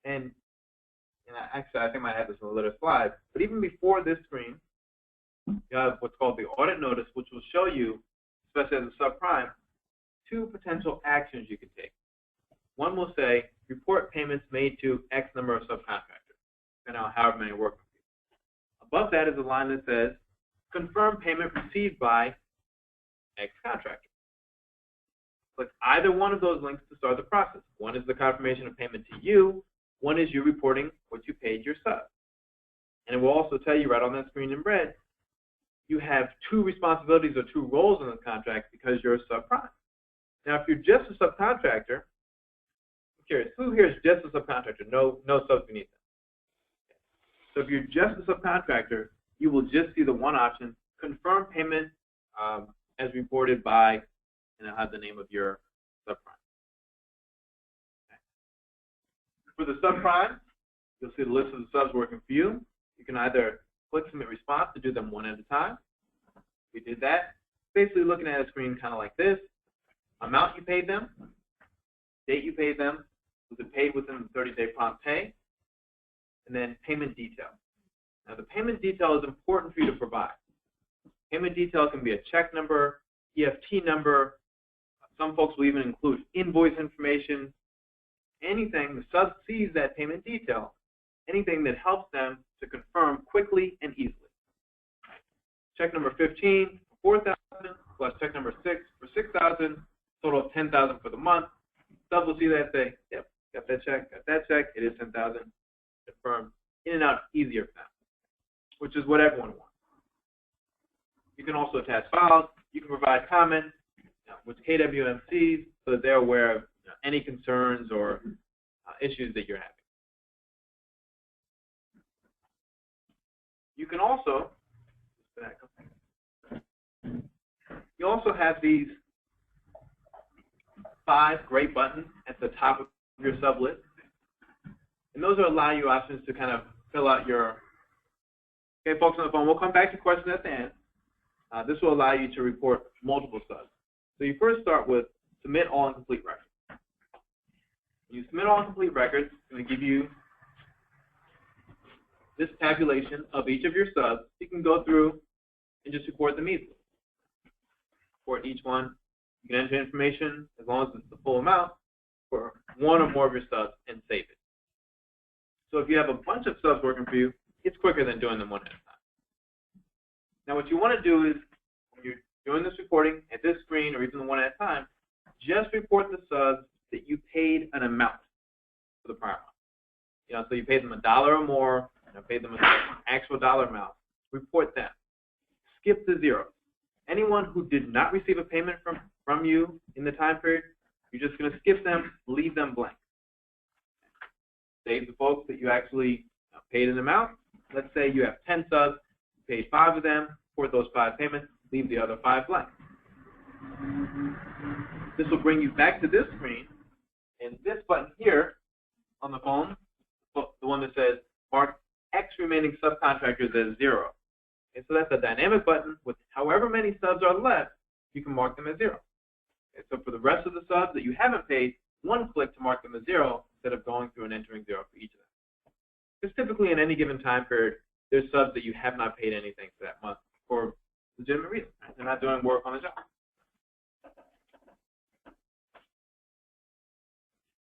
Speaker 6: And actually, I think I might have this on a later slide, but even before this screen, you have what's called the audit notice, which will show you, especially as a subprime, 2 potential actions you can take. One will say, report payments made to X number of subcontractors. And now however many work with you. Above that is a line that says, confirm payment received by X contractor. Click either one of those links to start the process. One is the confirmation of payment to you. One is you reporting what you paid your sub. And it will also tell you right on that screen in red, you have 2 responsibilities or 2 roles in the contract because you're a subprime. Now, if you're just a subcontractor, I'm curious, who here is just a subcontractor? No subs beneath them. So if you're just a subcontractor, you will just see the one option, confirm payment as reported by, and I'll have the name of your subprime. Okay. For the subprime, you'll see the list of the subs working for you. You can either click submit response to do them one at a time. We did that. Basically looking at a screen kind of like this. Amount you paid them, date you paid them, was it paid within the 30-day prompt pay, and then payment detail. Now, the payment detail is important for you to provide. Payment detail can be a check number, EFT number. Some folks will even include invoice information. Anything, the sub sees that payment detail, anything that helps them to confirm quickly and easily. Check number 15 for $4,000 plus check number 6 for $6,000, total of $10,000 for the month. Sub will see that, say, yep, got that check, it is $10,000. Confirmed, in and out easier for them, which is what everyone wants. You can also attach files. You can provide comments, which KWM sees, so that they're aware of any concerns or issues that you're having. You can also, have these 5 great buttons at the top of your sub list. And those will allow you options to kind of fill out your, okay, folks on the phone, we'll come back to questions at the end. This will allow you to report multiple subs. So you first start with submit all incomplete records. When you submit all incomplete records, it's going to give you this tabulation of each of your subs. You can go through and just report them easily. Report each one. You can enter information as long as it's the full amount for one or more of your subs and save it. So if you have a bunch of subs working for you, it's quicker than doing them one at a time. Now what you want to do is, when you're doing this reporting at this screen or even the one at a time, just report the subs that you paid an amount for the prior month. So you paid them $1 or more, and paid them an actual dollar amount. Report them. Skip the zeros. Anyone who did not receive a payment from you in the time period, you're just going to skip them, leave them blank. Save the folks that you actually paid an amount. Let's say you have 10 subs, you paid 5 of them, report those 5 payments, leave the other 5 blank. This will bring you back to this screen, and this button here on the phone, the one that says mark X remaining subcontractors as 0. And so that's a dynamic button with however many subs are left, you can mark them as 0. And so for the rest of the subs that you haven't paid, one click to mark them as 0 instead of going through and entering 0 for each of them. Because typically in any given time period, there's subs that you have not paid anything for that month for legitimate reasons. Right? They're not doing work on the job.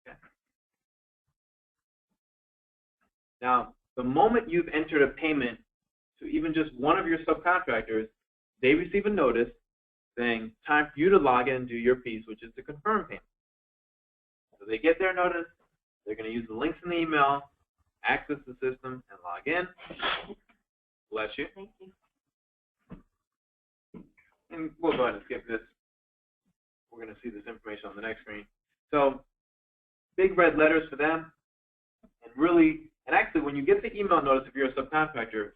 Speaker 6: Okay. Now, the moment you've entered a payment to even just one of your subcontractors, they receive a notice saying, time for you to log in and do your piece, which is to confirm payment. So they get their notice, they're going to use the links in the email, access the system, and log in. Bless you.
Speaker 3: Thank you.
Speaker 6: And we'll go ahead and skip this. We're going to see this information on the next screen. So big red letters for them, and actually when you get the email notice if you're a subcontractor,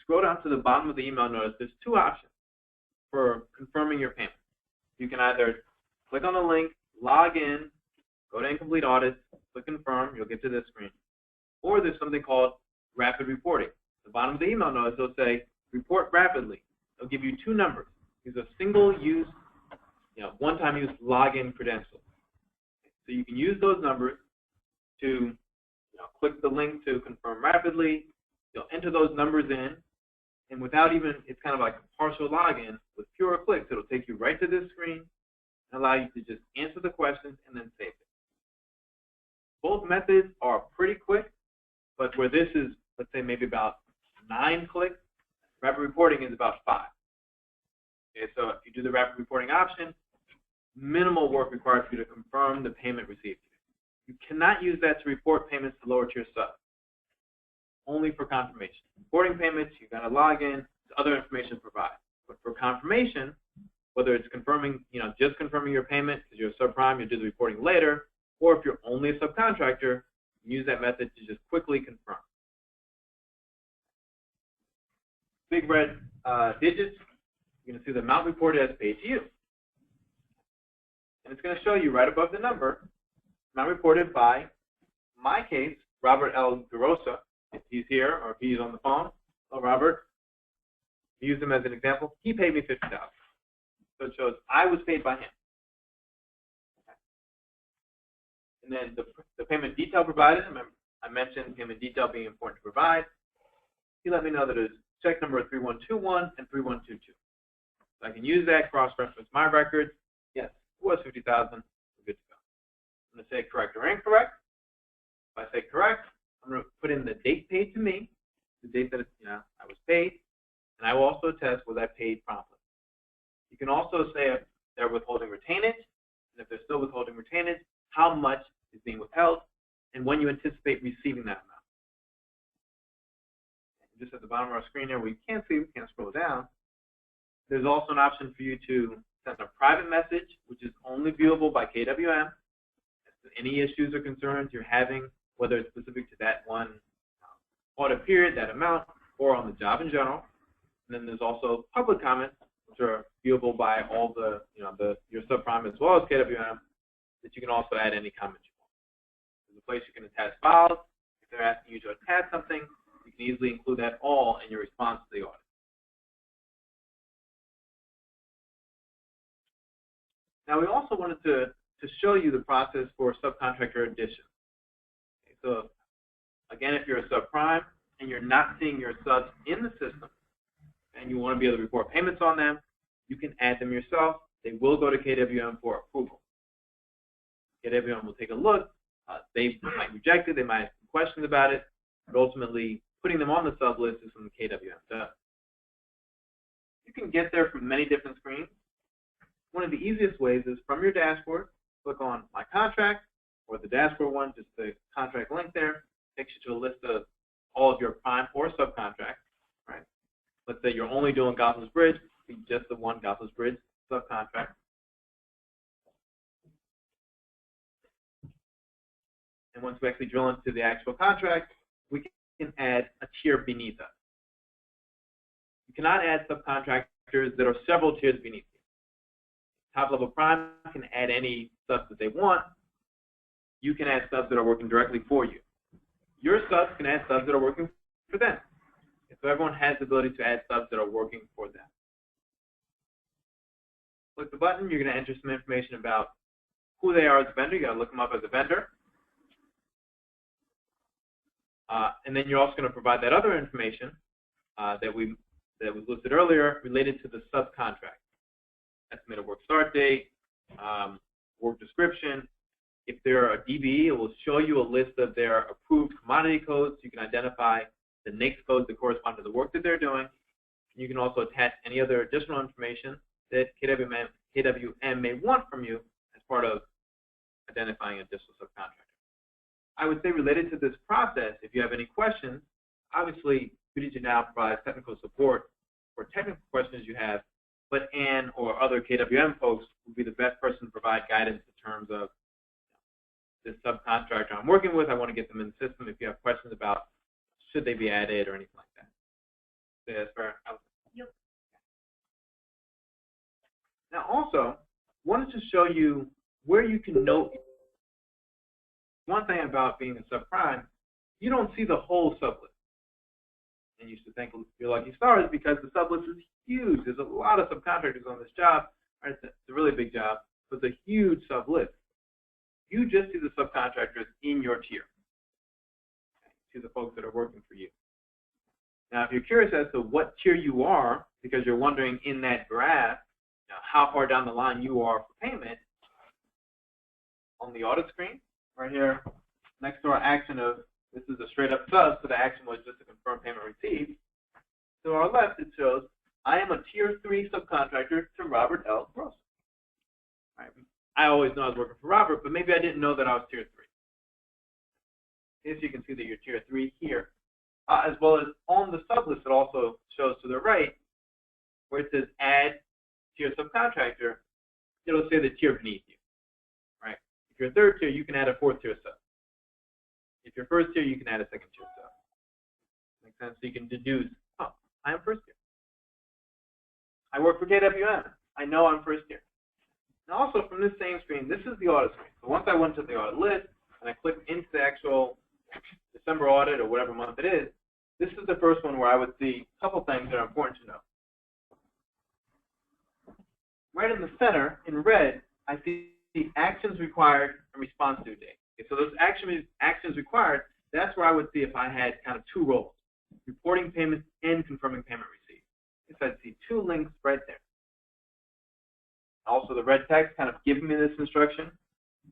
Speaker 6: scroll down to the bottom of the email notice, there's 2 options for confirming your payment. You can either click on the link, log in, go to incomplete audits, click confirm, you'll get to this screen. Or there's something called rapid reporting. At the bottom of the email notice, they'll say report rapidly. They'll give you 2 numbers. These are single use, one-time use login credentials. So you can use those numbers to click the link to confirm rapidly. You'll enter those numbers in, and without even, it's kind of like a partial login, with fewer clicks, it'll take you right to this screen and allow you to just answer the questions and then save it. Both methods are pretty quick, but where this is, let's say maybe about 9 clicks, rapid reporting is about 5. Okay, so if you do the rapid reporting option, minimal work required for you to confirm the payment received. You cannot use that to report payments to lower tier subs. Only for confirmation. Reporting payments, you've got to log in, other information provided. But for confirmation, whether it's confirming, just confirming your payment because you're a subprime, you'll do the reporting later, or if you're only a subcontractor, use that method to just quickly confirm. Big red digits, you're going to see the amount reported as paid to you. And it's going to show you right above the number, amount reported by, in my case, Robert L. DeRosa. If he's here or if he's on the phone. Oh, Robert. Use him as an example. He paid me $50,000. So it shows I was paid by him. Okay. And then the payment detail provided, I mentioned payment detail being important to provide. He let me know that it's check number 3121 and 3122. So I can use that, cross-reference my records. Yes, it was $50,000. We're good to go. I'm going to say correct or incorrect. If I say correct, I'm going to put in the date paid to me, the date that I was paid, and I will also test was I paid promptly. You can also say if they're withholding retainage, and if they're still withholding retainage, how much is being withheld, and when you anticipate receiving that amount. And just at the bottom of our screen here, we can't scroll down. There's also an option for you to send a private message, which is only viewable by KWM. Any issues or concerns you're having, whether it's specific to that one audit period, that amount, or on the job in general. And then there's also public comments, which are viewable by all your subprime as well as KWM, that you can also add any comments you want. There's a place you can attach files. If they're asking you to attach something, you can easily include that all in your response to the audit. Now, we also wanted to show you the process for subcontractor addition. Okay, so, again, if you're a subprime and you're not seeing your subs in the system and you want to be able to report payments on them, you can add them yourself. They will go to KWM for approval. KWM will take a look. They might reject it. They might have questions about it. But ultimately, putting them on the sub list is something KWM does. You can get there from many different screens. One of the easiest ways is from your dashboard, click on My Contract, or the dashboard one, just the contract link there, takes you to a list of all of your prime or subcontracts, right? Let's say you're only doing Gossel's Bridge, be just the one Gossel's Bridge subcontract. And once we actually drill into the actual contract, we can add a tier beneath us. You cannot add subcontractors that are several tiers beneath you. Top level prime can add any subs that they want. You can add subs that are working directly for you. Your subs can add subs that are working for them. And so everyone has the ability to add subs that are working for them. Click the button, you're going to enter some information about who they are as a vendor. You got to look them up as a vendor. And then you're also going to provide that other information that was listed earlier related to the subcontract. Estimated work start date, work description. If they're a DBE, it will show you a list of their approved commodity codes. You can identify the NAICS codes that correspond to the work that they're doing. You can also attach any other additional information that KWM may want from you as part of identifying additional subcontractor. I would say related to this process, if you have any questions, obviously PDG now provides technical support for technical questions you have, but Ann or other KWM folks would be the best person to provide guidance in terms of this subcontractor I'm working with. I want to get them in the system. If you have questions about should they be added or anything like that. That's fair.
Speaker 3: Yep.
Speaker 6: Now also, wanted to show you where you can note. One thing about being a subprime, you don't see the whole sublist. And you should thank your lucky stars because the sublist is huge. There's a lot of subcontractors on this job. Right? It's a really big job, so it's a huge sublist. You just see the subcontractors in your tier. Okay? To the folks that are working for you. Now, if you're curious as to what tier you are, because you're wondering in that graph how far down the line you are for payment, on the audit screen, right here, next to our action of, this is a straight up sub, so the action was just to confirm payment received. To our left, it shows, I am a tier 3 subcontractor to Robert L. Gross. Right. I always know I was working for Robert, but maybe I didn't know that I was tier 3. As you can see that you're tier 3 here, as well as on the sublist, it also shows to the right, where it says add tier subcontractor, it'll say the tier beneath you. Right. If you're third tier, you can add a fourth tier sub. If you're first tier, you can add a second tier sub. Makes sense? So you can deduce, oh, I am first tier. I work for KWM. I know I'm first tier. Now also from this same screen, this is the audit screen. So once I went to the audit list and I clicked into the actual December audit or whatever month it is, this is the first one where I would see a couple things that are important to know. Right in the center, in red, I see the actions required and response due date. Okay, so those actions required, that's where I would see if I had kind of two roles, reporting payments and confirming payment receipt. So I'd see two links right there. Also, the red text kind of giving me this instruction.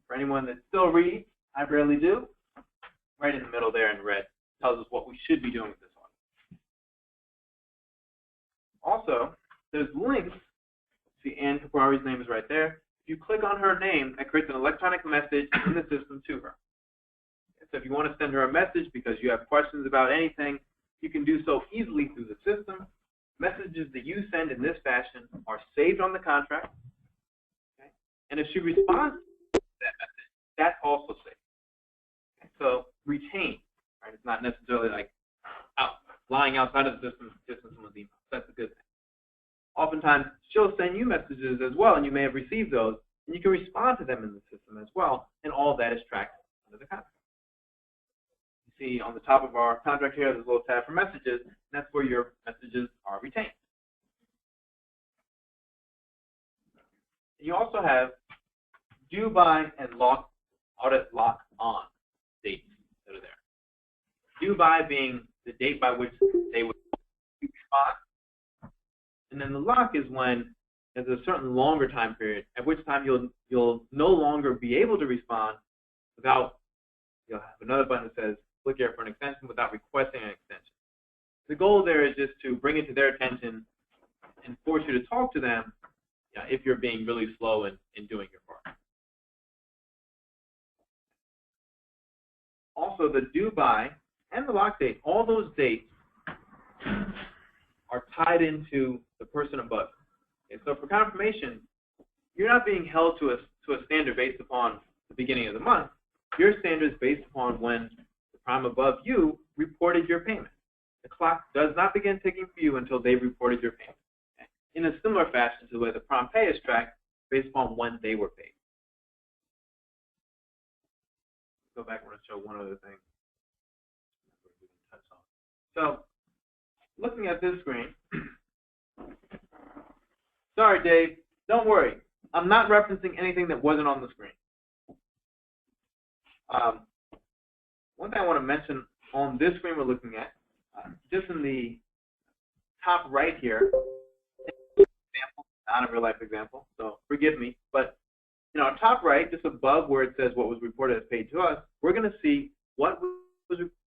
Speaker 6: For anyone that still reads, I rarely do. Right in the middle there in red tells us what we should be doing with this audit. Also, there's links. See, Ann Caprari's name is right there. If you click on her name, that creates an electronic message in the system to her. So if you want to send her a message because you have questions about anything, you can do so easily through the system. Messages that you send in this fashion are saved on the contract. Okay? And if she responds to that message, that's also saved. Okay? So retain. Right? It's not necessarily like lying outside of the system just in someone's email. That's a good thing. Oftentimes, she'll send you messages as well, and you may have received those, and you can respond to them in the system as well, and all of that is tracked under the contract. You see on the top of our contract here, there's a little tab for messages, and that's where your messages are retained. You also have due by and audit lock on dates that are there. Due by being the date by which they would respond, and then the lock is when there's a certain longer time period, at which time you'll no longer be able to respond without, you'll have another button that says click here for an extension without requesting an extension. The goal there is just to bring it to their attention and force you to talk to them if you're being really slow in doing your part. Also, the due by and the lock date, all those dates are tied into the person above. Okay, so for confirmation, you're not being held to a standard based upon the beginning of the month. Your standard is based upon when the prime above you reported your payment. The clock does not begin ticking for you until they've reported your payment. Okay? In a similar fashion to the way the prompt pay is tracked based upon when they were paid. Go back, I want to show one other thing. So, looking at this screen, sorry, Dave, don't worry. I'm not referencing anything that wasn't on the screen. One thing I want to mention on this screen we're looking at, just in the top right here, example, not a real life example, so forgive me, but in our top right, just above where it says what was reported as paid to us, we're going to see what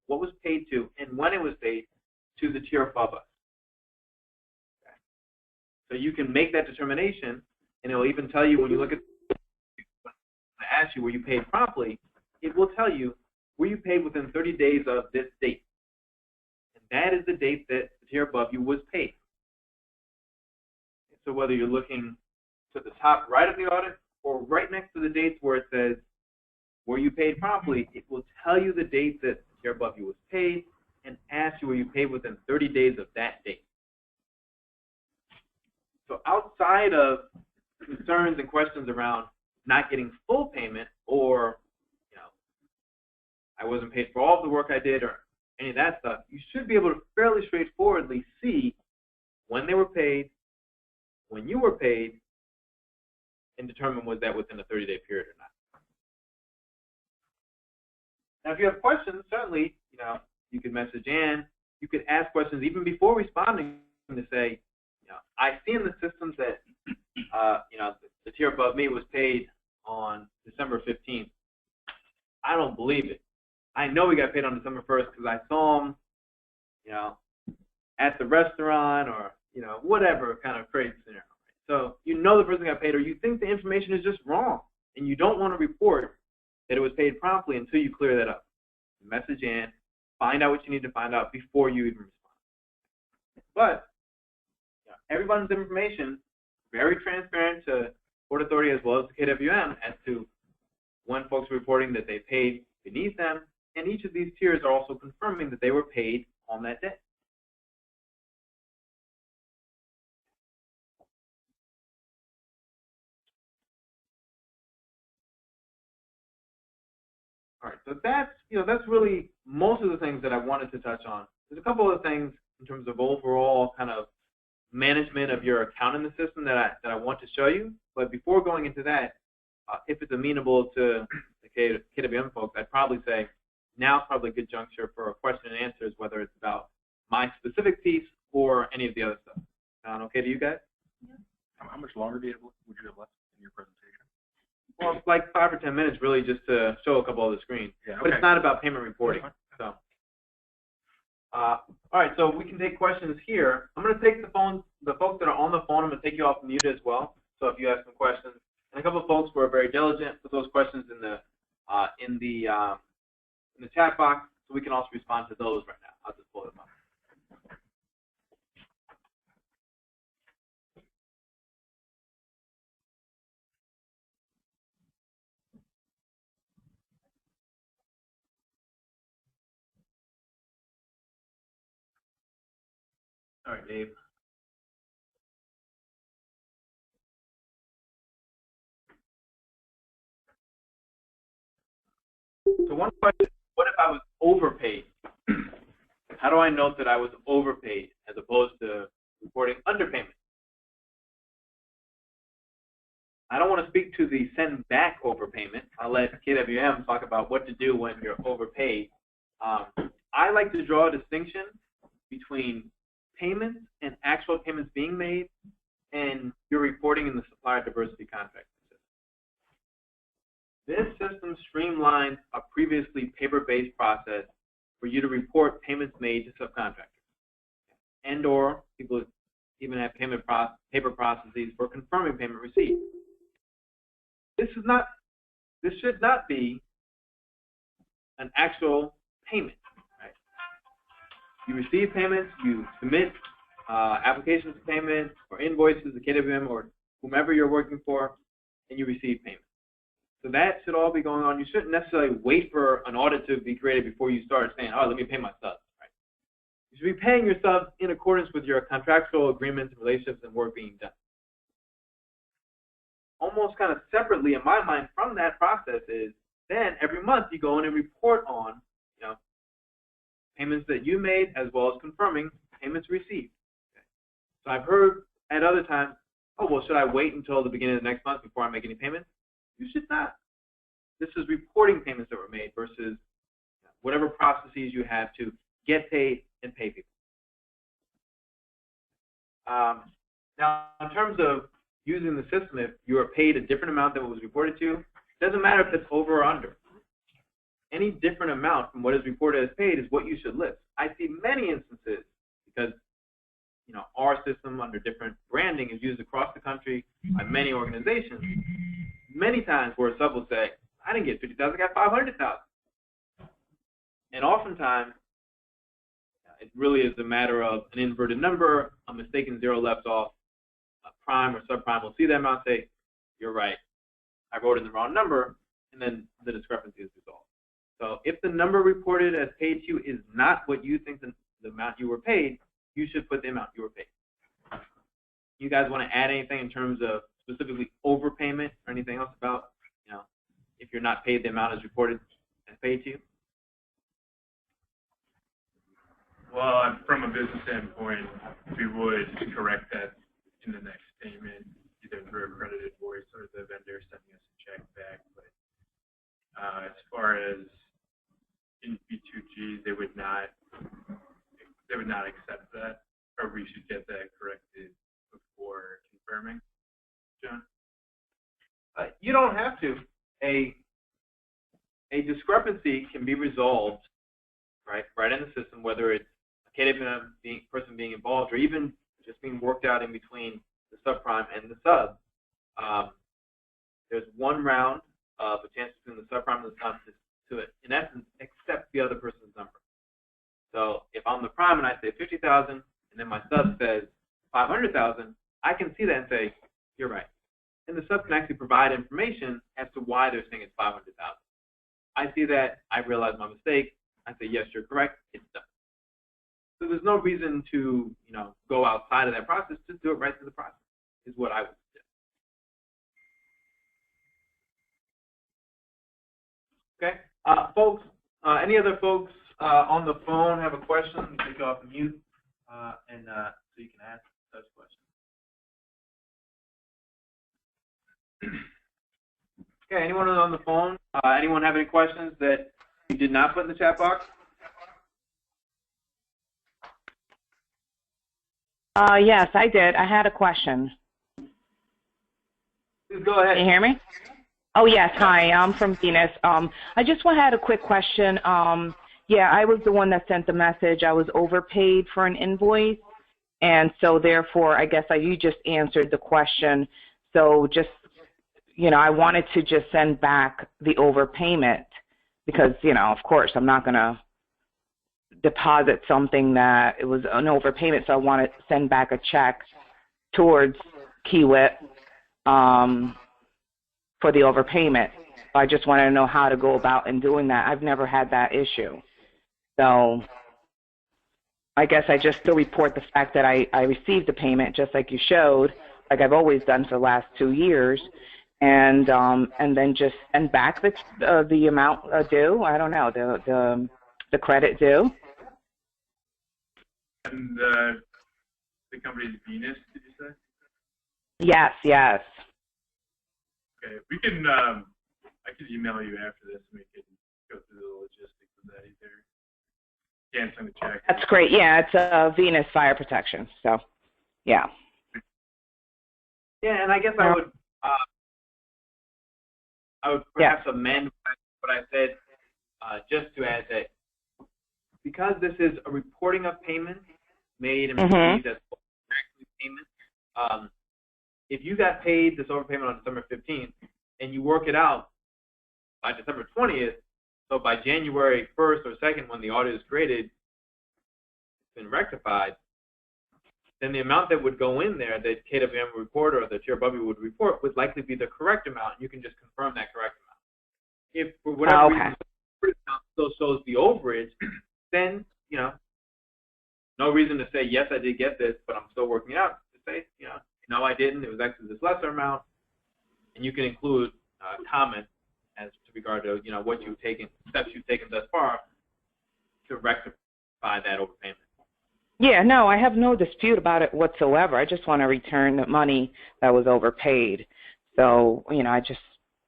Speaker 6: was paid to and when it was paid to the tier above us. Okay. So you can make that determination, and it will even tell you when you look at, when I ask you were you paid promptly, it will tell you were you paid within 30 days of this date. And that is the date that the tier above you was paid. So whether you're looking to the top right of the audit or right next to the dates where it says were you paid promptly, it will tell you the date that the tier above you was paid and ask you were you paid within 30 days of that date. So outside of concerns and questions around not getting full payment or, I wasn't paid for all of the work I did or any of that stuff, you should be able to fairly straightforwardly see when they were paid, when you were paid, and determine was that within a 30-day period or not. Now, if you have questions, certainly, you could message Ann. You could ask questions even before responding to say, I see in the systems that, the tier above me was paid on December 15th. I don't believe it. I know he got paid on December 1st because I saw him, at the restaurant or, whatever kind of crazy scenario. So the person got paid, or you think the information is just wrong, and you don't want to report that it was paid promptly until you clear that up. Message in, find out what you need to find out before you even respond. But everyone's information, very transparent to Port Authority as well as the KWM as to when folks are reporting that they paid beneath them, and each of these tiers are also confirming that they were paid on that day. All right, so that's really most of the things that I wanted to touch on. There's a couple of things in terms of overall kind of management of your account in the system that I want to show you. But before going into that, if it's amenable to the KWM folks, I'd probably say now's probably a good juncture for a question and answers, whether it's about my specific piece or any of the other stuff. Sound okay to you guys?
Speaker 7: Yeah. How much longer would you have left in your presentation?
Speaker 1: Well, it's like 5 or 10 minutes, really, just to show a couple of the screens.
Speaker 7: Yeah, okay.
Speaker 1: But it's not about payment reporting. So, all right, so we can take questions here. I'm going to take the folks that are on the phone, I'm going to take you off mute as well. So if you have some questions, and a couple of folks were very diligent, put those questions in the chat box, so we can also respond to those right now. I'll just pull them up. All right, Dave. So one question, what if I was overpaid? How do I note that I was overpaid as opposed to reporting underpayment? I don't want to speak to the send back overpayment.
Speaker 6: let KWM talk about what to do when you're overpaid. I like to draw a distinction between payments and actual payments being made and your reporting in the supplier diversity contract system. This system streamlines a previously paper-based process for you to report payments made to subcontractors, and or people even have paper processes for confirming payment received. This should not be an actual payment, right? You receive payments, you submit applications for payment or invoices to KWM or whomever you're working for, and you receive payment. So that should all be going on. You shouldn't necessarily wait for an audit to be created before you start saying, oh, let me pay my subs, right? You should be paying your subs in accordance with your contractual agreements and relationships and work being done. Almost kind of separately in my mind from that process is then every month you go in and report on, you know, payments that you made as well as confirming payments received. Okay. So I've heard at other times, oh, well, should I wait until the beginning of the next month before I make any payments? You should not. This is reporting payments that were made versus whatever processes you have to get paid and pay people. Now, in terms of using the system, if you are paid a different amount than what was reported to you, it doesn't matter if it's over or under. Any different amount from what is reported as paid is what you should list. I see many instances because our system under different branding is used across the country by many organizations. Many times where a sub will say, I didn't get 50,000, I got 500,000. And oftentimes, it really is a matter of an inverted number, a mistaken zero left off. A prime or subprime will see that amount and say, you're right, I wrote in the wrong number, and then the discrepancy is resolved. So if the number reported as paid to you is not what you think the amount you were paid, you should put the amount you were paid. You guys want to add anything in terms of specifically overpayment or anything else about, if you're not paid the amount as reported as paid to you?
Speaker 1: Well, from a business standpoint, we would correct that in the next payment, either through a credit invoice or the vendor sending us a check back. But as far as in B2G, they would not accept that, or we should get that corrected before confirming. John?
Speaker 6: You don't have to. A discrepancy can be resolved right in the system, whether it's a KWM person being involved or even just being worked out in between the subprime and the sub. There's one round of a chance between the subprime and the sub to in essence, accept the other person's number. So if I'm the prime and I say 50,000 and then my sub says 500,000, I can see that and say, you're right. And the sub can actually provide information as to why they're saying it's 500,000. I see that, I realize my mistake, I say, yes, you're correct, it's done. So there's no reason to, go outside of that process, just do it right through the process, is what I would suggest. Okay, folks, any other folks on the phone have a question? Take off the mute, and so you can ask such questions. Okay, anyone on the phone? Anyone have any questions that you did not put in the chat box?
Speaker 8: Yes, I did. I had a question.
Speaker 6: Please go ahead.
Speaker 8: Can you hear me? Oh, yes. Hi, I'm from Venus. I just had a quick question. Yeah, I was the one that sent the message. I was overpaid for an invoice, and so therefore, I guess you just answered the question. So just, I wanted to just send back the overpayment because, of course, I'm not going to deposit something that it was an overpayment, so I want to send back a check towards Kiewit for the overpayment. So I just wanted to know how to go about in doing that. I've never had that issue. So I guess I just still report the fact that I received the payment just like you showed, like I've always done for the last 2 years, and then just send back the amount due. I don't know, the credit due.
Speaker 1: And the company is Venus, did you say?
Speaker 8: Yes, yes.
Speaker 1: Okay, we can I could email you after this and we could go through the logistics of that either. Canceling the check.
Speaker 8: That's great. Yeah, it's Venus Fire Protection. So, yeah.
Speaker 6: Yeah, and I guess I would perhaps amend what I said just to add that because this is a reporting of payments made and received as actually payments, if you got paid this overpayment on December 15th and you work it out by December 20th, so by January 1st or 2nd when the audit is created, it's been rectified, then the amount that would go in there that KWM would report or the Chair Bubby would report would likely be the correct amount. You can just confirm that correct amount. If for whatever reason the amount still shows the overage, then, you know, no reason to say, yes, I did get this, but I'm still working it out. To say, you know, no, I didn't. It was actually this lesser amount. And you can include comment as to regard to, you know, what you've taken, steps you've taken thus far to rectify that overpayment.
Speaker 8: Yeah, no, I have no dispute about it whatsoever. I just want to return the money that was overpaid. So, you know,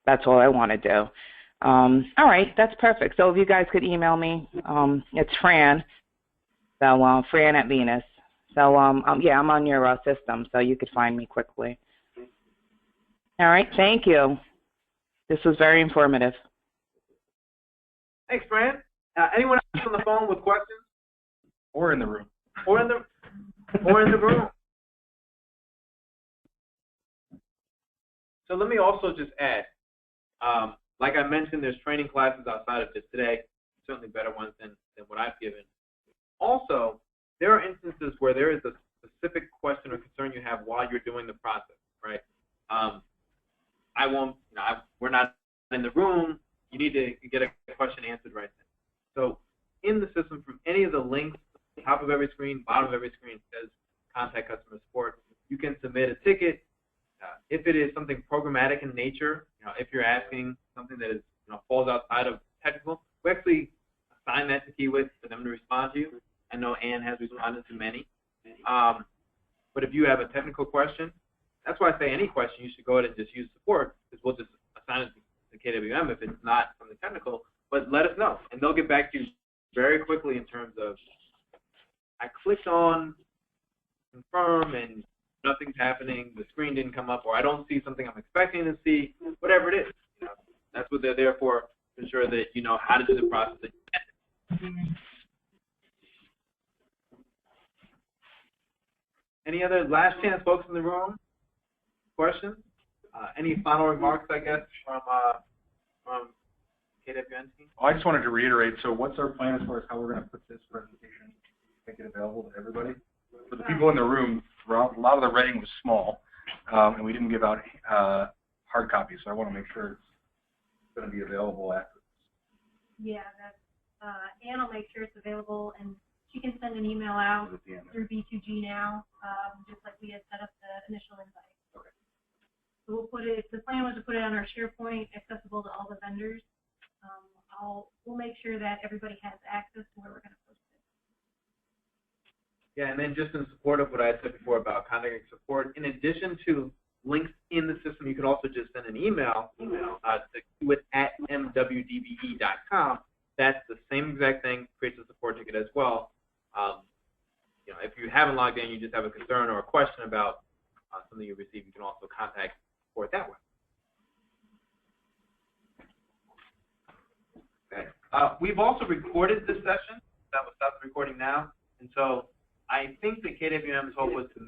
Speaker 8: that's all I want to do. All right, that's perfect. So if you guys could email me, it's Fran. So, Fran at Venus. So, yeah, I'm on your system, so you could find me quickly. All right, thank you. This was very informative.
Speaker 6: Thanks, Fran. Anyone else on the phone with questions?
Speaker 7: Or in the room.
Speaker 6: Or in the room. So let me also just add, like I mentioned, there's training classes outside of this today, certainly better ones than what I've given. Also, there are instances where there is a specific question or concern you have while you're doing the process, right? I won't, you know, we're not in the room. You need to get a question answered right then. So in the system, from any of the links, top of every screen, bottom of every screen says contact customer support. You can submit a ticket. If it is something programmatic in nature, you know, if you're asking something that is, you know, falls outside of technical, we actually assign that to Kiewit for them to respond to you. I know Ann has responded to many. But if you have a technical question, that's why I say any question, you should go ahead and just use support, because we'll just assign it to KWM if it's not from the technical, but let us know. And they'll get back to you very quickly in terms of, I clicked on confirm and nothing's happening, the screen didn't come up, or I don't see something I'm expecting to see, whatever it is. You know, that's what they're there for, to ensure that you know how to do the process. Any other last chance folks in the room? Questions? Any final remarks, I guess, from KWN team?
Speaker 7: I just wanted to reiterate, so what's our plan as far as how we're going to put this presentation, make it available to everybody? For the people in the room, a lot of the writing was small, and we didn't give out hard copies, so I want to make sure it's going to be available after this.
Speaker 9: Yeah, Ann will make sure it's available, and she can send an email out through B2G now, just like we had set up the initial invite.
Speaker 7: Okay.
Speaker 9: So we'll put it, the plan was to put it on our SharePoint, accessible to all the vendors. We'll make sure that everybody has access to where we're going to post it.
Speaker 6: Yeah, and then just in support of what I said before about contacting support, in addition to links in the system, you can also just send an email to kiewit@mwdbe.com. That's the same exact thing, creates a support ticket as well. You know, if you haven't logged in, you just have a concern or a question about something you received, you can also contact support that way. Okay. We've also recorded this session. That will stop the recording now. And so I think the KWM's hope was to